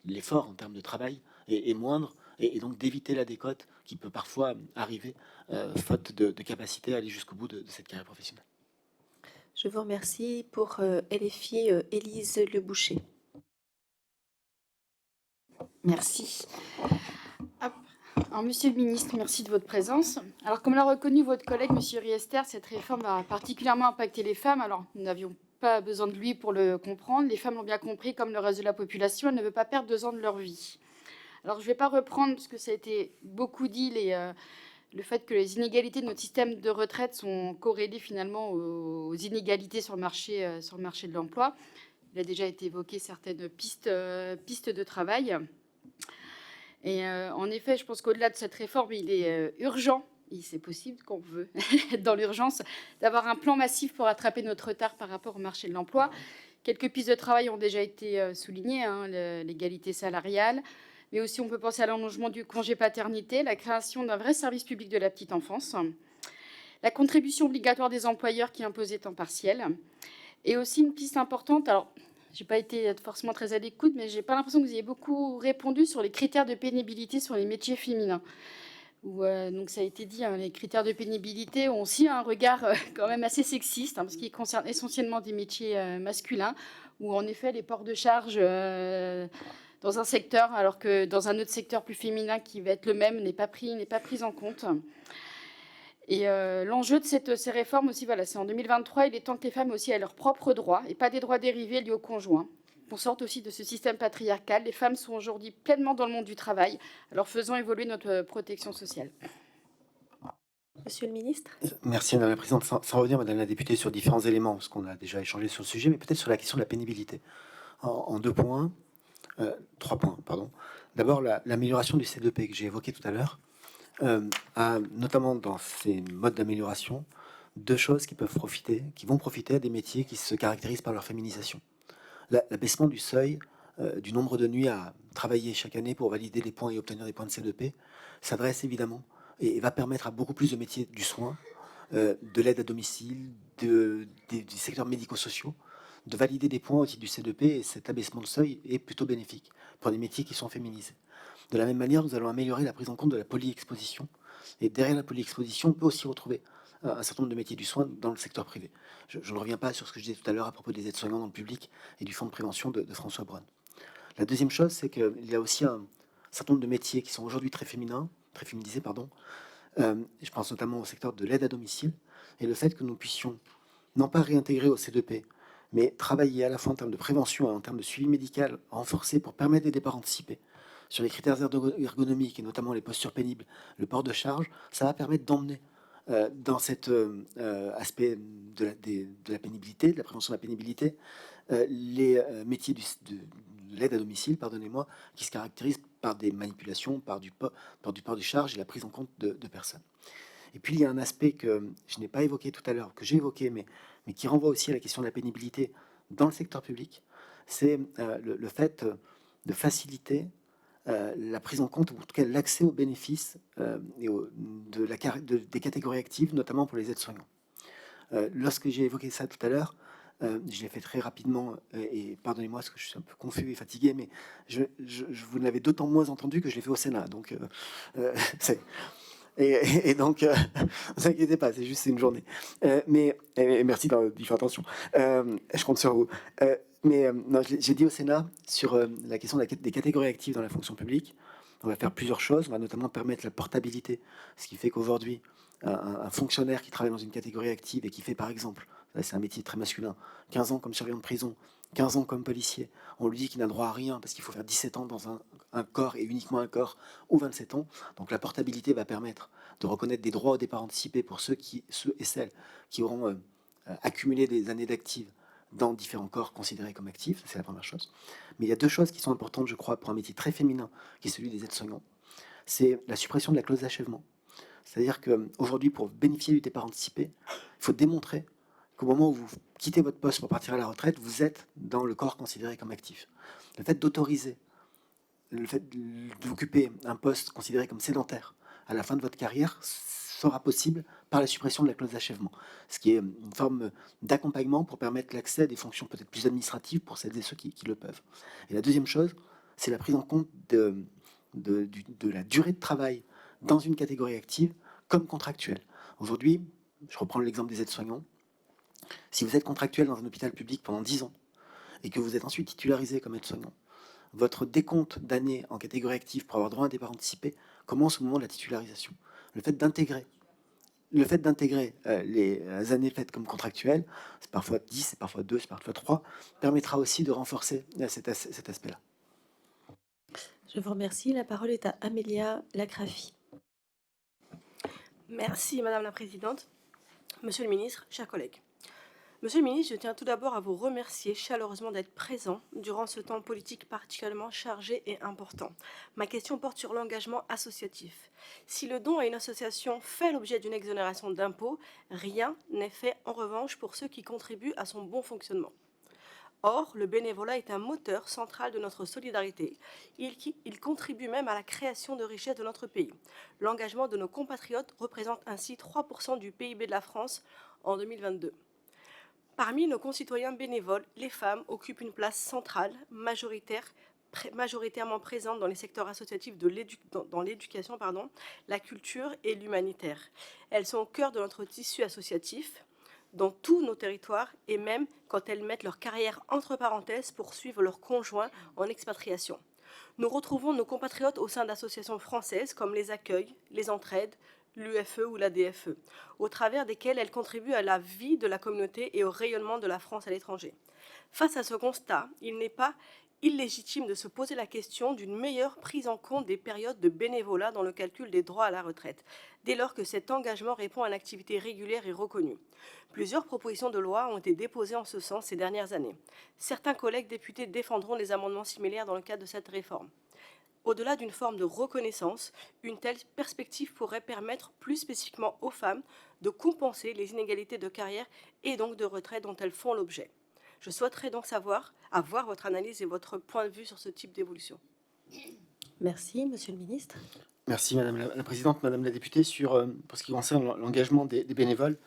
l'effort en termes de travail est moindre et donc d'éviter la décote qui peut parfois arriver faute de capacité à aller jusqu'au bout de cette carrière professionnelle. Je vous remercie. Pour LFI, Élise Le Boucher. Merci. Hop. Alors, Monsieur le ministre, merci de votre présence. Alors, comme l'a reconnu votre collègue, Monsieur Riester, cette réforme va particulièrement impacter les femmes. Alors, nous n'avions pas besoin de lui pour le comprendre. Les femmes l'ont bien compris, comme le reste de la population, elles ne veulent pas perdre 2 ans de leur vie. Alors, je ne vais pas reprendre, parce que ça a été beaucoup dit, le fait que les inégalités de notre système de retraite sont corrélées finalement aux inégalités sur le marché de l'emploi. Il a déjà été évoqué certaines pistes de travail. Et en effet, je pense qu'au-delà de cette réforme, il est urgent, et c'est possible qu'on veut, dans l'urgence, d'avoir un plan massif pour rattraper notre retard par rapport au marché de l'emploi. Quelques pistes de travail ont déjà été soulignées, hein, l'égalité salariale, mais aussi on peut penser à l'allongement du congé paternité, la création d'un vrai service public de la petite enfance, la contribution obligatoire des employeurs qui imposait temps partiel, et aussi une piste importante. Alors, je n'ai pas été forcément très à l'écoute, mais je n'ai pas l'impression que vous ayez beaucoup répondu sur les critères de pénibilité sur les métiers féminins. Donc ça a été dit, hein, les critères de pénibilité ont aussi un regard quand même assez sexiste, hein, parce qu'ils concernent essentiellement des métiers masculins, où en effet les ports de charge dans un secteur, alors que dans un autre secteur plus féminin qui va être le même, n'est pas pris en compte. Et l'enjeu de ces réformes aussi, voilà, c'est en 2023, il est temps que les femmes aussi aient leurs propres droits et pas des droits dérivés liés au conjoint. On sorte aussi de ce système patriarcal. Les femmes sont aujourd'hui pleinement dans le monde du travail, alors faisons évoluer notre protection sociale. Monsieur le ministre. Merci Madame la Présidente. Sans revenir, Madame la députée, sur différents éléments, parce qu'on a déjà échangé sur le sujet, mais peut-être sur la question de la pénibilité. En 3 points, pardon. D'abord, l'amélioration du C2P que j'ai évoqué tout à l'heure. A notamment dans ces modes d'amélioration 2 choses qui vont profiter à des métiers qui se caractérisent par leur féminisation. L'abaissement du seuil du nombre de nuits à travailler chaque année pour valider les points et obtenir des points de C2P s'adresse évidemment et va permettre à beaucoup plus de métiers du soin, de l'aide à domicile, du secteur médico-sociaux, de valider des points au titre du C2P, et cet abaissement de seuil est plutôt bénéfique pour les métiers qui sont féminisés. De la même manière, nous allons améliorer la prise en compte de la polyexposition. Et derrière la polyexposition, on peut aussi retrouver un certain nombre de métiers du soin dans le secteur privé. Je ne reviens pas sur ce que je disais tout à l'heure à propos des aides-soignants dans le public et du fonds de prévention de François Braun. La deuxième chose, c'est qu'il y a aussi un certain nombre de métiers qui sont aujourd'hui très féminisés. Je pense notamment au secteur de l'aide à domicile, et le fait que nous puissions non pas réintégrer au C2P, mais travailler à la fois en termes de prévention et en termes de suivi médical renforcé pour permettre des départs anticipés sur les critères ergonomiques et notamment les postures pénibles, le port de charge, ça va permettre d'emmener dans cet aspect de la pénibilité, de la prévention de la pénibilité, les métiers de l'aide à domicile, pardonnez-moi, qui se caractérisent par des manipulations, par du port de charge et la prise en compte de personnes. Et puis il y a un aspect que je n'ai pas évoqué tout à l'heure, que j'ai évoqué, mais qui renvoie aussi à la question de la pénibilité dans le secteur public, c'est le fait de faciliter la prise en compte, ou en tout cas l'accès aux bénéfices des catégories actives, notamment pour les aides-soignants. Lorsque j'ai évoqué ça tout à l'heure, je l'ai fait très rapidement, et pardonnez-moi parce que je suis un peu confus et fatigué, mais vous l'avez d'autant moins entendu que je l'ai fait au Sénat. Donc, donc, ne vous inquiétez pas, c'est juste une journée. Mais merci d'y faire attention. Je compte sur vous. Non, j'ai dit au Sénat sur la question des catégories actives dans la fonction publique. On va faire plusieurs choses. On va notamment permettre la portabilité, ce qui fait qu'aujourd'hui, un fonctionnaire qui travaille dans une catégorie active et qui fait, par exemple, c'est un métier très masculin, 15 ans comme surveillant de prison, 15 ans comme policier, on lui dit qu'il n'a droit à rien parce qu'il faut faire 17 ans dans un corps et uniquement un corps, ou 27 ans. Donc la portabilité va permettre de reconnaître des droits au départ anticipé pour ceux et celles qui auront accumulé des années d'active dans différents corps considérés comme actifs. C'est la première chose. Mais il y a 2 choses qui sont importantes, je crois, pour un métier très féminin, qui est celui des aides-soignants. C'est la suppression de la clause d'achèvement. C'est-à-dire qu'aujourd'hui, pour bénéficier du départ anticipé, il faut démontrer qu'au moment où vous quittez votre poste pour partir à la retraite, vous êtes dans le corps considéré comme actif. Le fait d'autoriser, le fait d'occuper un poste considéré comme sédentaire à la fin de votre carrière sera possible par la suppression de la clause d'achèvement, ce qui est une forme d'accompagnement pour permettre l'accès à des fonctions peut-être plus administratives pour celles et ceux qui le peuvent. Et la deuxième chose, c'est la prise en compte de la durée de travail dans une catégorie active comme contractuelle. Aujourd'hui, je reprends l'exemple des aides-soignants, Si vous êtes contractuel dans un hôpital public pendant 10 ans et que vous êtes ensuite titularisé comme aide-soignant, votre décompte d'années en catégorie active pour avoir droit à un départ anticipé commence au moment de la titularisation. Le fait d'intégrer les années faites comme contractuelles, c'est parfois 10, c'est parfois 2, c'est parfois 3, permettra aussi de renforcer cet aspect-là. Je vous remercie. La parole est à Amélia Lacrafi. Merci Madame la Présidente. Monsieur le Ministre, chers collègues. Monsieur le Ministre, je tiens tout d'abord à vous remercier chaleureusement d'être présent durant ce temps politique particulièrement chargé et important. Ma question porte sur l'engagement associatif. Si le don à une association fait l'objet d'une exonération d'impôt, rien n'est fait en revanche pour ceux qui contribuent à son bon fonctionnement. Or, le bénévolat est un moteur central de notre solidarité. Il contribue même à la création de richesses de notre pays. L'engagement de nos compatriotes représente ainsi 3% du PIB de la France en 2022. Parmi nos concitoyens bénévoles, les femmes occupent une place centrale, majoritairement présente dans les secteurs associatifs dans l'éducation, la culture et l'humanitaire. Elles sont au cœur de notre tissu associatif, dans tous nos territoires, et même quand elles mettent leur carrière entre parenthèses pour suivre leurs conjoints en expatriation. Nous retrouvons nos compatriotes au sein d'associations françaises comme les Accueils, les Entraides, l'UFE ou la DFE, au travers desquelles elles contribuent à la vie de la communauté et au rayonnement de la France à l'étranger. Face à ce constat, il n'est pas illégitime de se poser la question d'une meilleure prise en compte des périodes de bénévolat dans le calcul des droits à la retraite, dès lors que cet engagement répond à une activité régulière et reconnue. Plusieurs propositions de loi ont été déposées en ce sens ces dernières années. Certains collègues députés défendront des amendements similaires dans le cadre de cette réforme. Au-delà d'une forme de reconnaissance, une telle perspective pourrait permettre plus spécifiquement aux femmes de compenser les inégalités de carrière et donc de retraite dont elles font l'objet. Je souhaiterais donc avoir votre analyse et votre point de vue sur ce type d'évolution. Merci, Monsieur le Ministre. Merci Madame la Présidente, Madame la députée. Pour ce qui concerne l'engagement des bénévoles,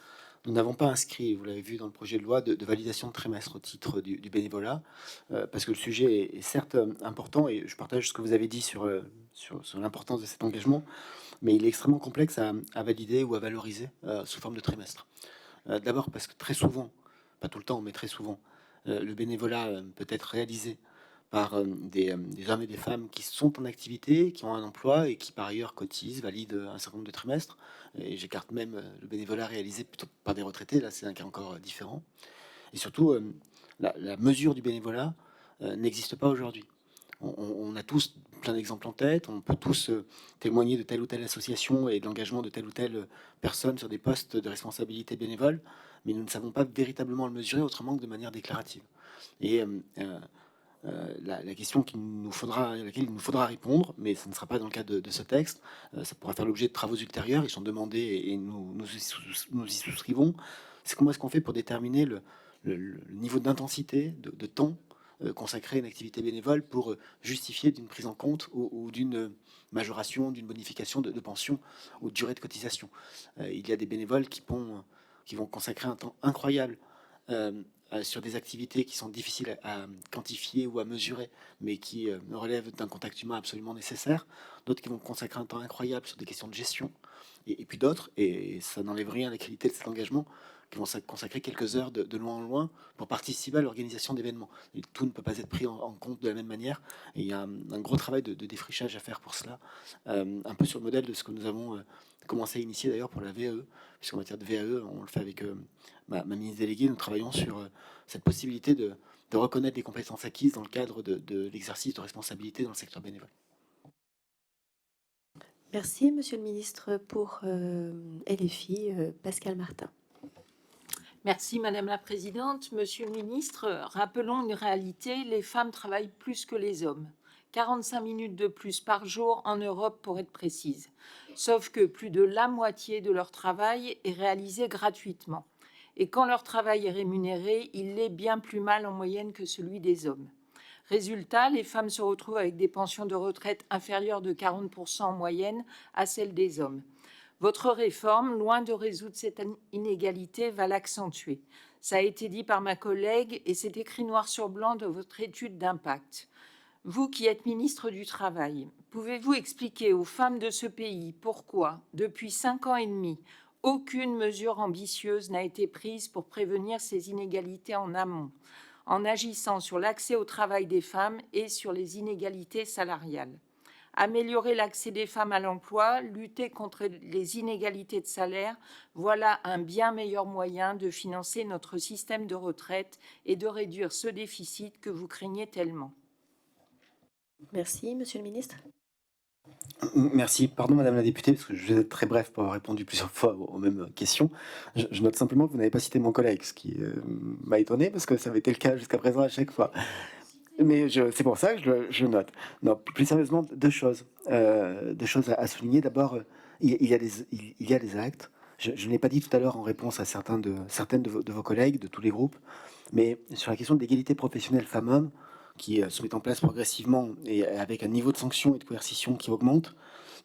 nous n'avons pas inscrit, vous l'avez vu dans le projet de loi, de validation de trimestre au titre du bénévolat, parce que le sujet est certes important, et je partage ce que vous avez dit sur l'importance de cet engagement, mais il est extrêmement complexe à valider ou à valoriser sous forme de trimestre. D'abord parce que très souvent, pas tout le temps, mais très souvent, le bénévolat peut être réalisé par des hommes et des femmes qui sont en activité, qui ont un emploi et qui par ailleurs cotisent, valident un certain nombre de trimestres. Et j'écarte même le bénévolat réalisé plutôt par des retraités, là c'est un cas encore différent. Et surtout, la mesure du bénévolat n'existe pas aujourd'hui. On a tous plein d'exemples en tête, on peut tous témoigner de telle ou telle association et de l'engagement de telle ou telle personne sur des postes de responsabilité bénévole, mais nous ne savons pas véritablement le mesurer autrement que de manière déclarative. Et la question à laquelle il nous faudra répondre, mais ce ne sera pas dans le cadre de ce texte, ça pourra faire l'objet de travaux ultérieurs, ils sont demandés et nous y souscrivons, c'est comment est-ce qu'on fait pour déterminer le niveau d'intensité, de temps consacré à une activité bénévole pour justifier d'une prise en compte ou d'une majoration, d'une bonification de pension ou de durée de cotisation. Il y a des bénévoles qui vont consacrer un temps incroyable sur des activités qui sont difficiles à quantifier ou à mesurer, mais qui relèvent d'un contact humain absolument nécessaire. D'autres qui vont consacrer un temps incroyable sur des questions de gestion. Et puis d'autres, et ça n'enlève rien à la qualité de cet engagement, qui vont consacrer quelques heures de loin en loin pour participer à l'organisation d'événements. Et tout ne peut pas être pris en compte de la même manière. Et il y a un gros travail de défrichage à faire pour cela, un peu sur le modèle de ce que nous avons commencé à initier d'ailleurs pour la VAE, puisqu'en matière de VAE, on le fait avec ma ministre déléguée, nous travaillons sur cette possibilité de reconnaître les compétences acquises dans le cadre de l'exercice de responsabilité dans le secteur bénévole. Merci, Monsieur le Ministre. Pour LFI, Pascal Martin. Merci Madame la Présidente. Monsieur le Ministre, rappelons une réalité, les femmes travaillent plus que les hommes. 45 minutes de plus par jour en Europe pour être précise. Sauf que plus de la moitié de leur travail est réalisé gratuitement. Et quand leur travail est rémunéré, il l'est bien plus mal en moyenne que celui des hommes. Résultat, les femmes se retrouvent avec des pensions de retraite inférieures de 40% en moyenne à celles des hommes. Votre réforme, loin de résoudre cette inégalité, va l'accentuer. Ça a été dit par ma collègue et c'est écrit noir sur blanc dans votre étude d'impact. Vous qui êtes ministre du Travail, pouvez-vous expliquer aux femmes de ce pays pourquoi, depuis 5 ans et demi, Aucune mesure ambitieuse n'a été prise pour prévenir ces inégalités en amont, en agissant sur l'accès au travail des femmes et sur les inégalités salariales. Améliorer l'accès des femmes à l'emploi, lutter contre les inégalités de salaire, voilà un bien meilleur moyen de financer notre système de retraite et de réduire ce déficit que vous craignez tellement. Merci, Monsieur le Ministre. Merci. Pardon, Madame la députée, parce que je vais être très bref pour avoir répondu plusieurs fois aux mêmes questions. Je note simplement que vous n'avez pas cité mon collègue, ce qui m'a étonné, parce que ça avait été le cas jusqu'à présent à chaque fois. Mais c'est pour ça que je note. Non, plus sérieusement, deux choses à souligner. D'abord, il y a des actes. Je ne l'ai pas dit tout à l'heure en réponse à certaines de vos collègues, de tous les groupes, mais sur la question de l'égalité professionnelle femmes-hommes, qui se met en place progressivement et avec un niveau de sanction et de coercition qui augmente,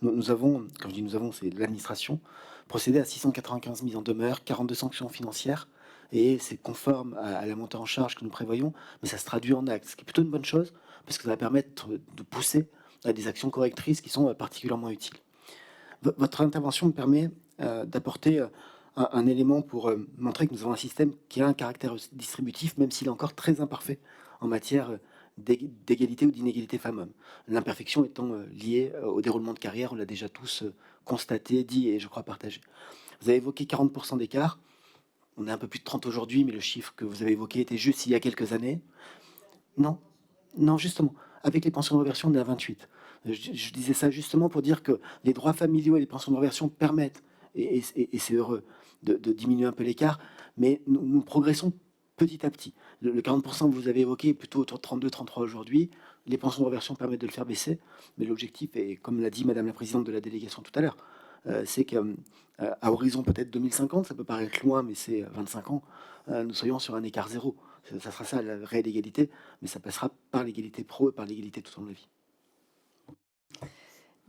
nous avons, quand je dis nous avons, c'est l'administration, procédé à 695 mises en demeure, 42 sanctions financières, et c'est conforme à la montée en charge que nous prévoyons, mais ça se traduit en actes, ce qui est plutôt une bonne chose, parce que ça va permettre de pousser à des actions correctrices qui sont particulièrement utiles. Votre intervention me permet d'apporter un élément pour montrer que nous avons un système qui a un caractère distributif, même s'il est encore très imparfait en matière d'égalité ou d'inégalité femmes-hommes. L'imperfection étant liée au déroulement de carrière, on l'a déjà tous constaté, dit et je crois partagé. Vous avez évoqué 40% d'écart. On est un peu plus de 30 aujourd'hui, mais le chiffre que vous avez évoqué était juste il y a quelques années. Non, justement. Avec les pensions de reversion, on est à 28. Je disais ça justement pour dire que les droits familiaux et les pensions de reversion permettent, et c'est heureux, de diminuer un peu l'écart, mais nous progressons petit à petit. Le 40% que vous avez évoqué est plutôt autour de 32-33 aujourd'hui. Les pensions de reversion permettent de le faire baisser, mais l'objectif est, comme l'a dit Madame la Présidente de la délégation tout à l'heure, c'est qu'à horizon peut-être 2050, ça peut paraître loin, mais c'est 25 ans, nous soyons sur un écart zéro. Ça sera ça la réelle égalité, mais ça passera par l'égalité pro et par l'égalité tout au long de la vie.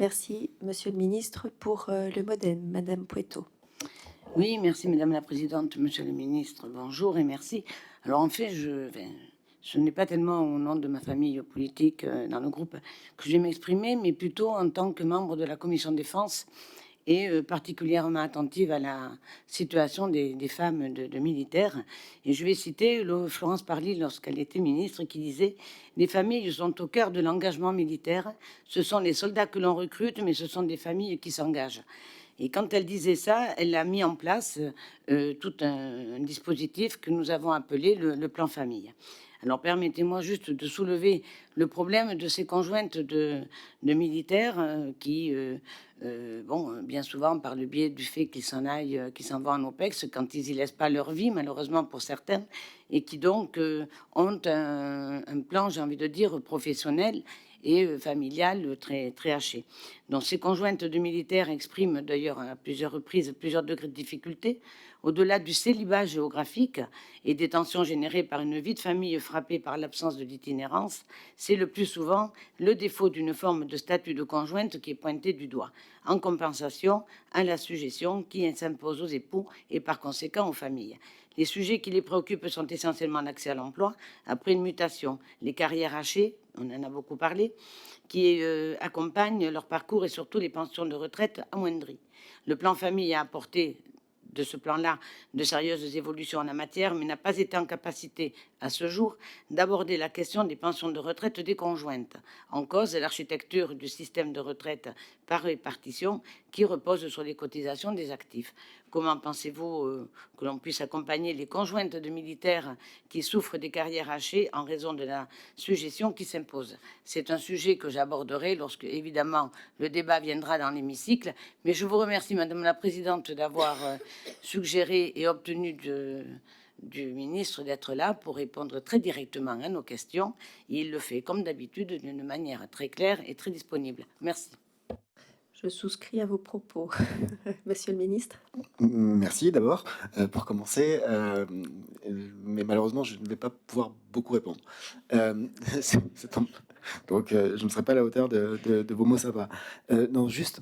Merci, Monsieur le Ministre, pour le MoDem. Madame Poitot. Oui, merci Madame la Présidente, Monsieur le Ministre, bonjour et merci. Alors en fait, je n'ai pas tellement au nom de ma famille politique dans le groupe que je vais m'exprimer, mais plutôt en tant que membre de la Commission Défense et particulièrement attentive à la situation des femmes de militaires. Et je vais citer Florence Parly lorsqu'elle était ministre qui disait « Les familles sont au cœur de l'engagement militaire, ce sont les soldats que l'on recrute, mais ce sont des familles qui s'engagent ». Et quand elle disait ça, elle a mis en place tout un dispositif que nous avons appelé le plan famille. Alors permettez-moi juste de soulever le problème de ces conjointes de militaires qui, bien souvent par le biais du fait qu'ils s'en aillent, qu'ils s'en vont en OPEX, quand ils y laissent pas leur vie, malheureusement pour certaines, et qui donc ont un plan, j'ai envie de dire, professionnel et familiale très, très hachée. Donc ces conjointes de militaires expriment d'ailleurs à plusieurs reprises plusieurs degrés de difficulté, au-delà du célibat géographique et des tensions générées par une vie de famille frappée par l'absence de l'itinérance. C'est le plus souvent le défaut d'une forme de statut de conjointe qui est pointé du doigt, en compensation à la sujétion qui s'impose aux époux et par conséquent aux familles. Les sujets qui les préoccupent sont essentiellement l'accès à l'emploi après une mutation, les carrières hachées, on en a beaucoup parlé, qui accompagnent leur parcours et surtout les pensions de retraite amoindries. Le plan famille a apporté de ce plan-là de sérieuses évolutions en la matière, mais n'a pas été en capacité, à ce jour, d'aborder la question des pensions de retraite des conjointes. En cause, l'architecture du système de retraite par répartition qui repose sur les cotisations des actifs. Comment pensez-vous que l'on puisse accompagner les conjointes de militaires qui souffrent des carrières hachées en raison de la sujétion qui s'impose? C'est un sujet que j'aborderai lorsque, évidemment, le débat viendra dans l'hémicycle. Mais je vous remercie, Madame la Présidente, d'avoir suggéré et obtenu du ministre d'être là pour répondre très directement à nos questions. Et il le fait, comme d'habitude, d'une manière très claire et très disponible. Merci. Je souscris à vos propos. Monsieur le Ministre. Merci d'abord pour commencer, mais malheureusement je ne vais pas pouvoir beaucoup répondre. Donc je ne serai pas à la hauteur de vos mots, ça va. Non, juste,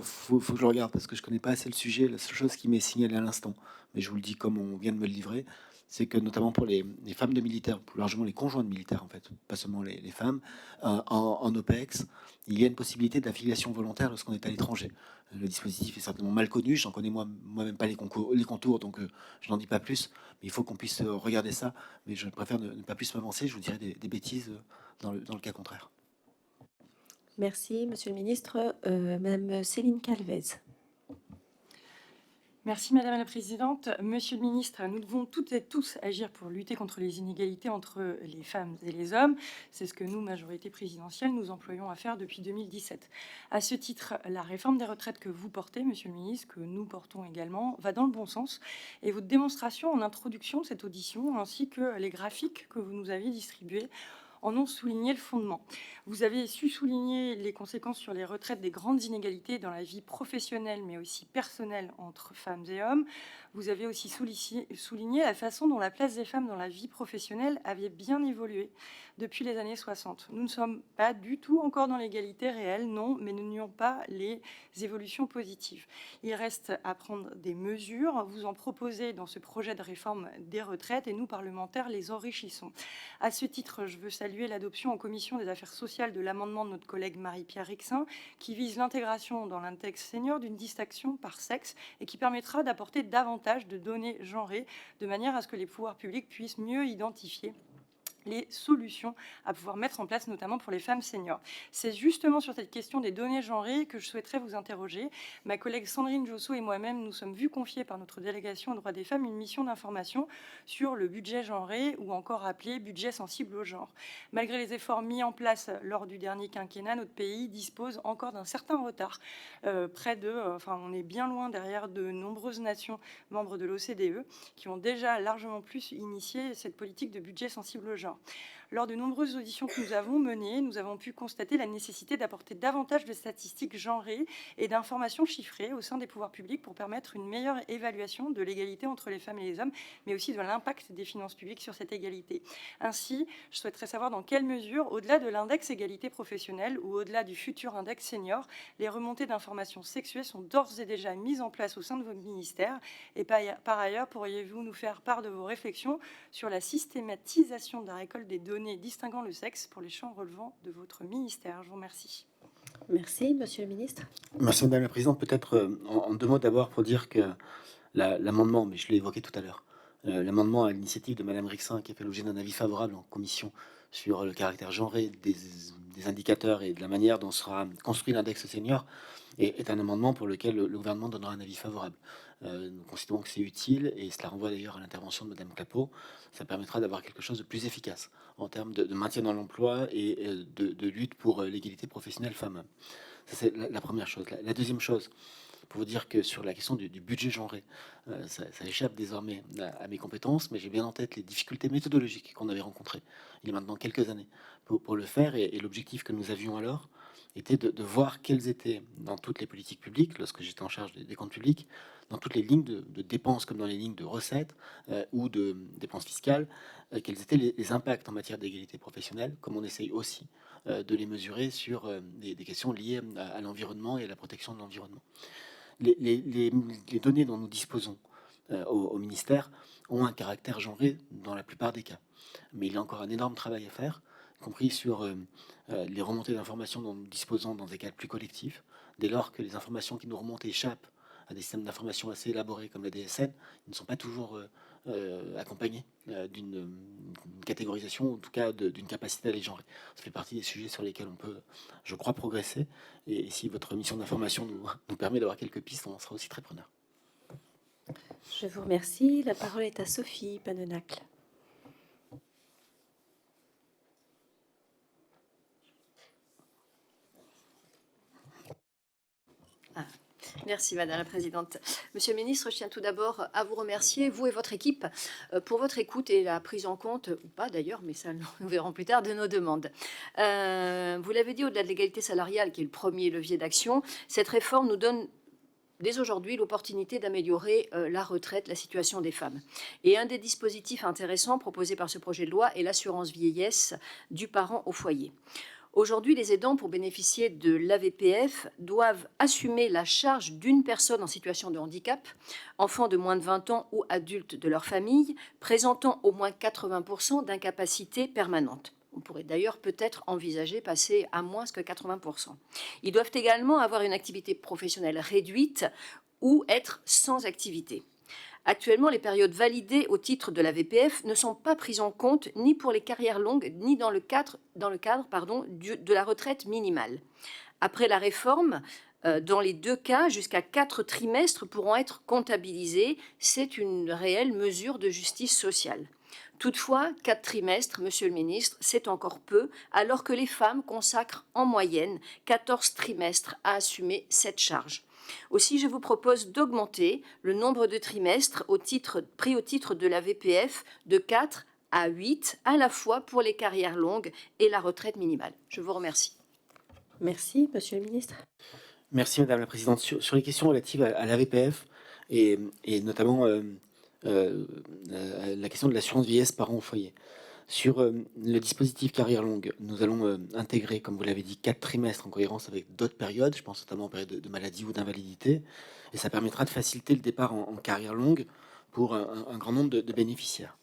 faut que je le regarde parce que je connais pas assez le sujet. La seule chose qui m'est signalée à l'instant, mais je vous le dis comme on vient de me le livrer, c'est que notamment pour les femmes de militaires, plus largement les conjoints de militaires en fait, pas seulement les femmes, en OPEX, il y a une possibilité d'affiliation volontaire lorsqu'on est à l'étranger. Le dispositif est certainement mal connu, j'en connais moi-même pas les contours, donc je n'en dis pas plus, mais il faut qu'on puisse regarder ça, mais je préfère ne pas plus m'avancer, je vous dirais des bêtises dans le cas contraire. Merci, Monsieur le Ministre. Madame Céline Calvez. Merci Madame la Présidente. Monsieur le Ministre, nous devons toutes et tous agir pour lutter contre les inégalités entre les femmes et les hommes. C'est ce que nous, majorité présidentielle, nous employons à faire depuis 2017. À ce titre, la réforme des retraites que vous portez, Monsieur le Ministre, que nous portons également, va dans le bon sens. Et votre démonstration en introduction de cette audition, ainsi que les graphiques que vous nous avez distribués, en ont souligné le fondement. Vous avez su souligner les conséquences sur les retraites des grandes inégalités dans la vie professionnelle, mais aussi personnelle entre femmes et hommes. Vous avez aussi souligné la façon dont la place des femmes dans la vie professionnelle avait bien évolué depuis les années 60. Nous ne sommes pas du tout encore dans l'égalité réelle, non, mais nous nions pas les évolutions positives. Il reste à prendre des mesures. Vous en proposez dans ce projet de réforme des retraites et nous, parlementaires, les enrichissons. À ce titre, je veux saluer l'adoption en commission des affaires sociales de l'amendement de notre collègue Marie-Pierre Rixain qui vise l'intégration dans l'index senior d'une distinction par sexe et qui permettra d'apporter davantage de données genrées de manière à ce que les pouvoirs publics puissent mieux identifier les solutions à pouvoir mettre en place, notamment pour les femmes seniors. C'est justement sur cette question des données genrées que je souhaiterais vous interroger. Ma collègue Sandrine Josso et moi-même nous sommes vus confier par notre délégation aux droits des femmes une mission d'information sur le budget genré, ou encore appelé budget sensible au genre. Malgré les efforts mis en place lors du dernier quinquennat, notre pays dispose encore d'un certain retard. On est bien loin derrière de nombreuses nations membres de l'OCDE qui ont déjà largement plus initié cette politique de budget sensible au genre. Lors de nombreuses auditions que nous avons menées, nous avons pu constater la nécessité d'apporter davantage de statistiques genrées et d'informations chiffrées au sein des pouvoirs publics pour permettre une meilleure évaluation de l'égalité entre les femmes et les hommes, mais aussi de l'impact des finances publiques sur cette égalité. Ainsi, je souhaiterais savoir dans quelle mesure, au-delà de l'index égalité professionnelle ou au-delà du futur index senior, les remontées d'informations sexuelles sont d'ores et déjà mises en place au sein de votre ministère. Et par ailleurs, pourriez-vous nous faire part de vos réflexions sur la systématisation de la récolte des données distinguant le sexe pour les champs relevant de votre ministère? Je vous remercie. Merci, Monsieur le Ministre. Merci Madame la Présidente. Peut-être en deux mots d'abord pour dire que l'amendement, mais je l'ai évoqué tout à l'heure, l'amendement à l'initiative de Madame Rixain qui a fait l'objet d'un avis favorable en commission sur le caractère genré des indicateurs et de la manière dont sera construit l'index senior est un amendement pour lequel le gouvernement donnera un avis favorable. Nous considérons que c'est utile et cela renvoie d'ailleurs à l'intervention de Madame Clapeau. Ça permettra d'avoir quelque chose de plus efficace en termes de maintien dans l'emploi et de lutte pour l'égalité professionnelle femmes-hommes. Ça, c'est la première chose. La deuxième chose, pour vous dire que sur la question du budget genré, ça échappe désormais à mes compétences, mais j'ai bien en tête les difficultés méthodologiques qu'on avait rencontrées il y a maintenant quelques années pour le faire. Et l'objectif que nous avions alors était de voir quelles étaient, dans toutes les politiques publiques, lorsque j'étais en charge des comptes publics, dans toutes les lignes de dépenses comme dans les lignes de recettes ou de dépenses fiscales, quels étaient les impacts en matière d'égalité professionnelle, comme on essaye aussi de les mesurer sur des questions liées à l'environnement et à la protection de l'environnement. Les données dont nous disposons au ministère ont un caractère genré dans la plupart des cas. Mais il y a encore un énorme travail à faire, y compris sur les remontées d'informations dont nous disposons dans des cas plus collectifs, dès lors que les informations qui nous remontent échappent à des systèmes d'information assez élaborés comme la DSN, ils ne sont pas toujours accompagnés d'une catégorisation, ou en tout cas d'une capacité à les genrer. Ça fait partie des sujets sur lesquels on peut, je crois, progresser. Et si votre mission d'information nous permet d'avoir quelques pistes, on en sera aussi très preneur. Je vous remercie. La parole est à Sophie Panenacle. Merci Madame la Présidente. Monsieur le Ministre, je tiens tout d'abord à vous remercier, vous et votre équipe, pour votre écoute et la prise en compte, ou pas d'ailleurs, mais ça nous verrons plus tard, de nos demandes. Vous l'avez dit, au-delà de l'égalité salariale, qui est le premier levier d'action, cette réforme nous donne dès aujourd'hui l'opportunité d'améliorer la retraite, la situation des femmes. Et un des dispositifs intéressants proposés par ce projet de loi est l'assurance vieillesse du parent au foyer. Aujourd'hui, les aidants, pour bénéficier de l'AVPF, doivent assumer la charge d'une personne en situation de handicap, enfant de moins de 20 ans ou adulte de leur famille, présentant au moins 80% d'incapacité permanente. On pourrait d'ailleurs peut-être envisager passer à moins que 80%. Ils doivent également avoir une activité professionnelle réduite ou être sans activité. Actuellement, les périodes validées au titre de la VPF ne sont pas prises en compte ni pour les carrières longues, ni dans le cadre de la retraite minimale. Après la réforme, dans les deux cas, jusqu'à 4 trimestres pourront être comptabilisés. C'est une réelle mesure de justice sociale. Toutefois, 4 trimestres, Monsieur le ministre, c'est encore peu, alors que les femmes consacrent en moyenne 14 trimestres à assumer cette charge. Aussi, je vous propose d'augmenter le nombre de trimestres pris au titre de la VPF de 4 à 8, à la fois pour les carrières longues et la retraite minimale. Je vous remercie. Merci, Monsieur le ministre. Merci Madame la Présidente. Sur les questions relatives à la VPF et notamment la question de l'assurance vieillesse parents au foyer. Sur le dispositif carrière longue, nous allons intégrer, comme vous l'avez dit, 4 trimestres en cohérence avec d'autres périodes, je pense notamment en période de maladie ou d'invalidité, et ça permettra de faciliter le départ en carrière longue pour un grand nombre de bénéficiaires.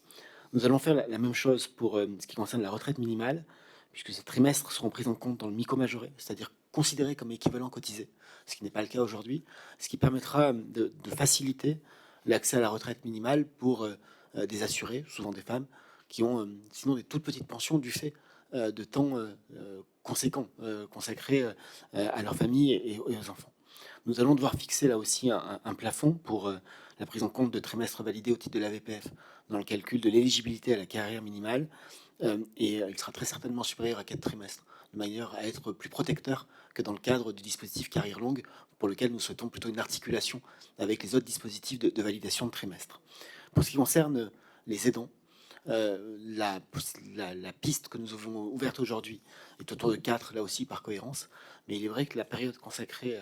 Nous allons faire la même chose pour ce qui concerne la retraite minimale, puisque ces trimestres seront pris en compte dans le MICO majoré, c'est-à-dire considérés comme équivalent cotisé, ce qui n'est pas le cas aujourd'hui, ce qui permettra de faciliter l'accès à la retraite minimale pour des assurés, souvent des femmes, qui ont sinon des toutes petites pensions du fait de temps conséquents consacrés à leur famille et aux enfants. Nous allons devoir fixer là aussi un plafond pour la prise en compte de trimestres validés au titre de la VPF dans le calcul de l'éligibilité à la carrière minimale, et il sera très certainement supérieur à 4 trimestres, de manière à être plus protecteur que dans le cadre du dispositif carrière longue, pour lequel nous souhaitons plutôt une articulation avec les autres dispositifs de validation de trimestre. Pour ce qui concerne les aidants, la piste que nous avons ouverte aujourd'hui est autour de 4, là aussi par cohérence, mais il est vrai que la période consacrée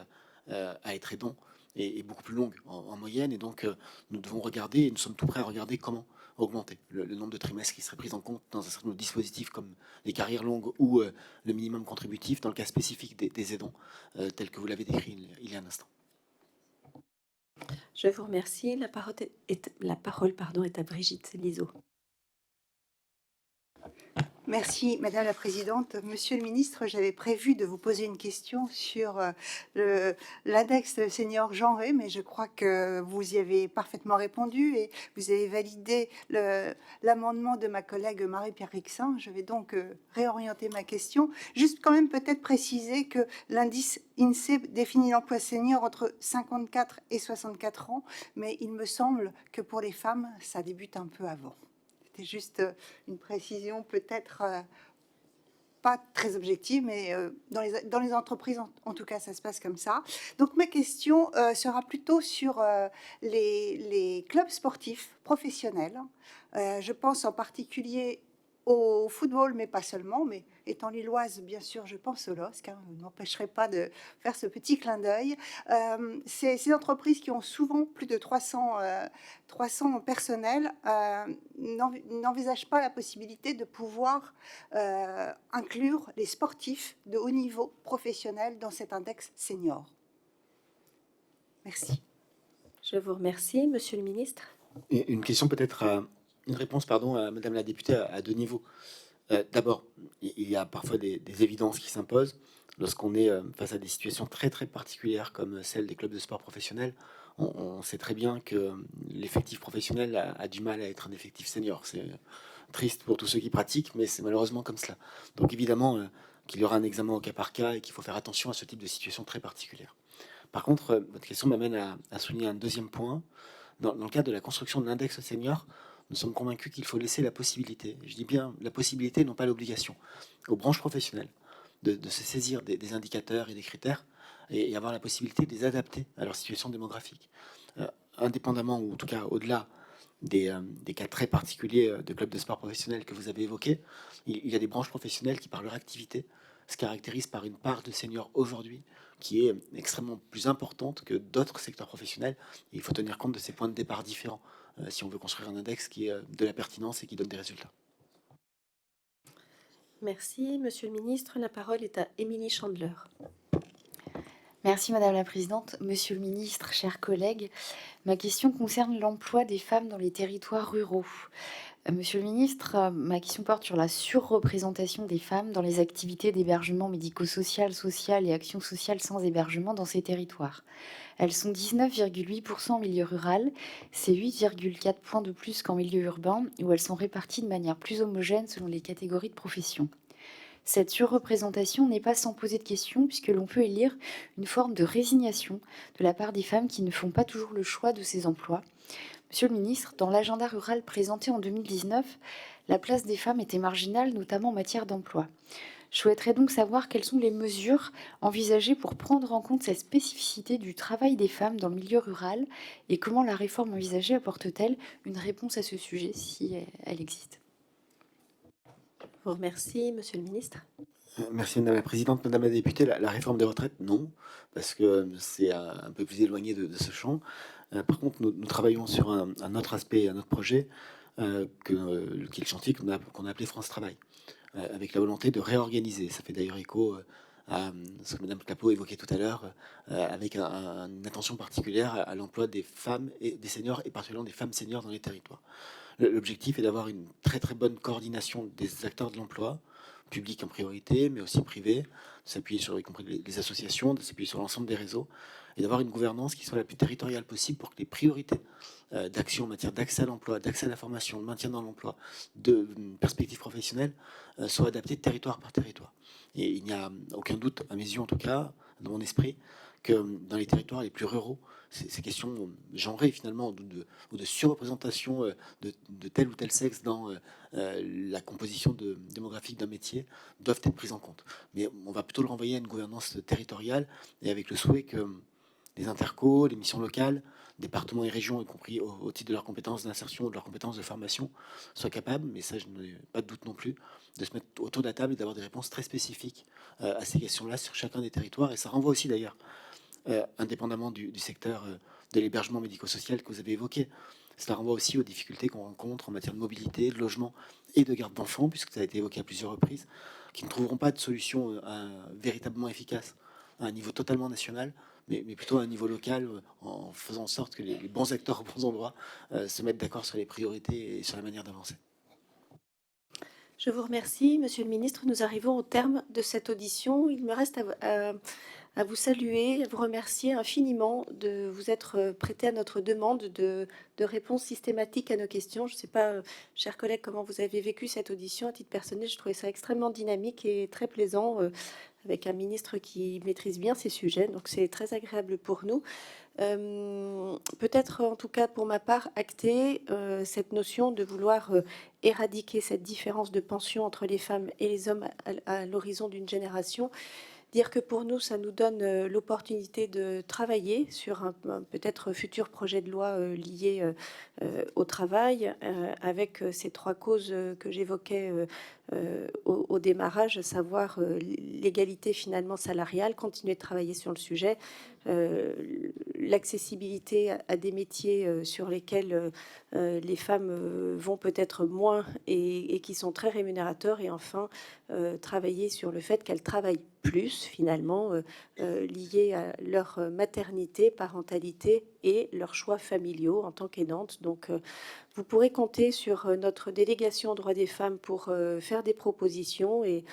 à être aidant est beaucoup plus longue en moyenne, et donc nous devons regarder, et nous sommes tout prêts à regarder comment augmenter le nombre de trimestres qui serait pris en compte dans un certain nombre de dispositifs comme les carrières longues ou le minimum contributif dans le cas spécifique des aidants, tel que vous l'avez décrit il y a un instant. Je vous remercie. La parole est à Brigitte Liseau. Merci Madame la Présidente. Monsieur le Ministre, j'avais prévu de vous poser une question sur l'index senior genré, mais je crois que vous y avez parfaitement répondu et vous avez validé l'amendement de ma collègue Marie-Pierre Rixin. Je vais donc réorienter ma question. Juste quand même peut-être préciser que l'indice INSEE définit l'emploi senior entre 54 et 64 ans, mais il me semble que pour les femmes, ça débute un peu avant. C'était juste une précision peut-être pas très objective, mais dans les entreprises, en tout cas, ça se passe comme ça. Donc ma question sera plutôt sur les clubs sportifs professionnels. Je pense en particulier au football, mais pas seulement, mais étant lilloise, bien sûr, je pense au LOSC, ne m'empêcherai pas de faire ce petit clin d'œil. Ces entreprises qui ont souvent plus de 300 personnels n'envisagent pas la possibilité de pouvoir inclure les sportifs de haut niveau professionnels dans cet index senior. Merci. Je vous remercie, Monsieur le Ministre. Et une question peut-être une réponse, pardon, à Madame la députée à 2 niveaux. D'abord, il y a parfois des évidences qui s'imposent lorsqu'on est face à des situations très très particulières comme celle des clubs de sport professionnels. On sait très bien que l'effectif professionnel a du mal à être un effectif senior. C'est triste pour tous ceux qui pratiquent, mais c'est malheureusement comme cela. Donc évidemment qu'il y aura un examen au cas par cas et qu'il faut faire attention à ce type de situation très particulière. Par contre, votre question m'amène à souligner un deuxième point. Dans le cadre de la construction de l'index senior, nous sommes convaincus qu'il faut laisser la possibilité, je dis bien la possibilité, non pas l'obligation, aux branches professionnelles de se saisir des indicateurs et des critères et avoir la possibilité de les adapter à leur situation démographique. Indépendamment, ou en tout cas au-delà des cas très particuliers de clubs de sport professionnels que vous avez évoqués, il y a des branches professionnelles qui, par leur activité, se caractérisent par une part de seniors aujourd'hui qui est extrêmement plus importante que d'autres secteurs professionnels. Et il faut tenir compte de ces points de départ différents si on veut construire un index qui est de la pertinence et qui donne des résultats. Merci. Monsieur le ministre, la parole est à Émilie Chandler. Merci Madame la Présidente. Monsieur le ministre, chers collègues, ma question concerne l'emploi des femmes dans les territoires ruraux. Monsieur le ministre, ma question porte sur la surreprésentation des femmes dans les activités d'hébergement médico-social, social et action sociale sans hébergement dans ces territoires. Elles sont 19,8% en milieu rural, c'est 8,4 points de plus qu'en milieu urbain, où elles sont réparties de manière plus homogène selon les catégories de professions. Cette surreprésentation n'est pas sans poser de questions, puisque l'on peut y lire une forme de résignation de la part des femmes qui ne font pas toujours le choix de ces emplois. Monsieur le ministre, dans l'agenda rural présenté en 2019, la place des femmes était marginale, notamment en matière d'emploi. Je souhaiterais donc savoir quelles sont les mesures envisagées pour prendre en compte cette spécificité du travail des femmes dans le milieu rural et comment la réforme envisagée apporte-t-elle une réponse à ce sujet, si elle existe. Je vous remercie, Monsieur le ministre. Merci Madame la Présidente. Madame la députée, la réforme des retraites, non, parce que c'est un peu plus éloigné de ce champ. Par contre, nous travaillons sur un autre aspect, un autre projet, qui est le chantier qu'on a appelé France Travail, avec la volonté de réorganiser. Ça fait d'ailleurs écho à ce que Madame Clapeau évoquait tout à l'heure, avec une attention particulière à l'emploi des femmes et des seniors, et particulièrement des femmes seniors dans les territoires. L'objectif est d'avoir une très très bonne coordination des acteurs de l'emploi, public en priorité, mais aussi privé, de s'appuyer sur y compris les associations, de s'appuyer sur l'ensemble des réseaux, et d'avoir une gouvernance qui soit la plus territoriale possible pour que les priorités d'action en matière d'accès à l'emploi, d'accès à la formation, de maintien dans l'emploi, de perspectives professionnelles soient adaptées territoire par territoire. Et il n'y a aucun doute, à mes yeux en tout cas, dans mon esprit, que dans les territoires les plus ruraux, ces questions genrées finalement, ou de surreprésentation de tel ou tel sexe dans la composition démographique d'un métier doivent être prises en compte. Mais on va plutôt le renvoyer à une gouvernance territoriale et avec le souhait que les intercos, les missions locales, départements et régions, y compris au titre de leurs compétences d'insertion ou de leurs compétences de formation, soient capables, mais ça je n'ai pas de doute non plus, de se mettre autour de la table et d'avoir des réponses très spécifiques à ces questions-là sur chacun des territoires. Et ça renvoie aussi d'ailleurs, indépendamment du secteur de l'hébergement médico-social que vous avez évoqué, cela renvoie aussi aux difficultés qu'on rencontre en matière de mobilité, de logement et de garde d'enfants, puisque ça a été évoqué à plusieurs reprises, qui ne trouveront pas de solution véritablement efficace à un niveau totalement national, mais plutôt à un niveau local, en faisant en sorte que les bons acteurs aux bons endroits se mettent d'accord sur les priorités et sur la manière d'avancer. Je vous remercie, Monsieur le ministre. Nous arrivons au terme de cette audition. Il me reste à vous saluer, à vous remercier infiniment de vous être prêté à notre demande de réponses systématiques à nos questions. Je ne sais pas, chers collègues, comment vous avez vécu cette audition. À titre personnel, je trouvais ça extrêmement dynamique et très plaisant, avec un ministre qui maîtrise bien ces sujets. Donc c'est très agréable pour nous. Peut-être, en tout cas pour ma part, acter cette notion de vouloir éradiquer cette différence de pension entre les femmes et les hommes à l'horizon d'une génération. Dire que pour nous, ça nous donne l'opportunité de travailler sur un peut-être futur projet de loi lié au travail, avec ces trois causes que j'évoquais au démarrage, à savoir l'égalité finalement salariale, continuer de travailler sur le sujet, l'accessibilité à des métiers sur lesquels les femmes vont peut-être moins et qui sont très rémunérateurs, et enfin travailler sur le fait qu'elles travaillent plus finalement lié à leur maternité, parentalité et leurs choix familiaux en tant qu'aidante. Donc vous pourrez compter sur notre délégation droits des femmes pour faire des propositions et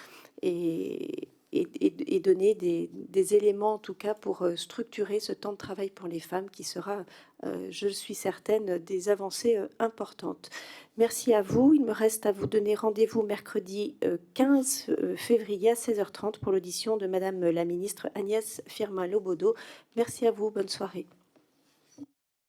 donner des éléments, en tout cas, pour structurer ce temps de travail pour les femmes qui sera, je suis certaine, des avancées importantes. Merci à vous. Il me reste à vous donner rendez-vous mercredi 15 février à 16h30 pour l'audition de Madame la Ministre Agnès Firmin-Lobodo. Merci à vous. Bonne soirée.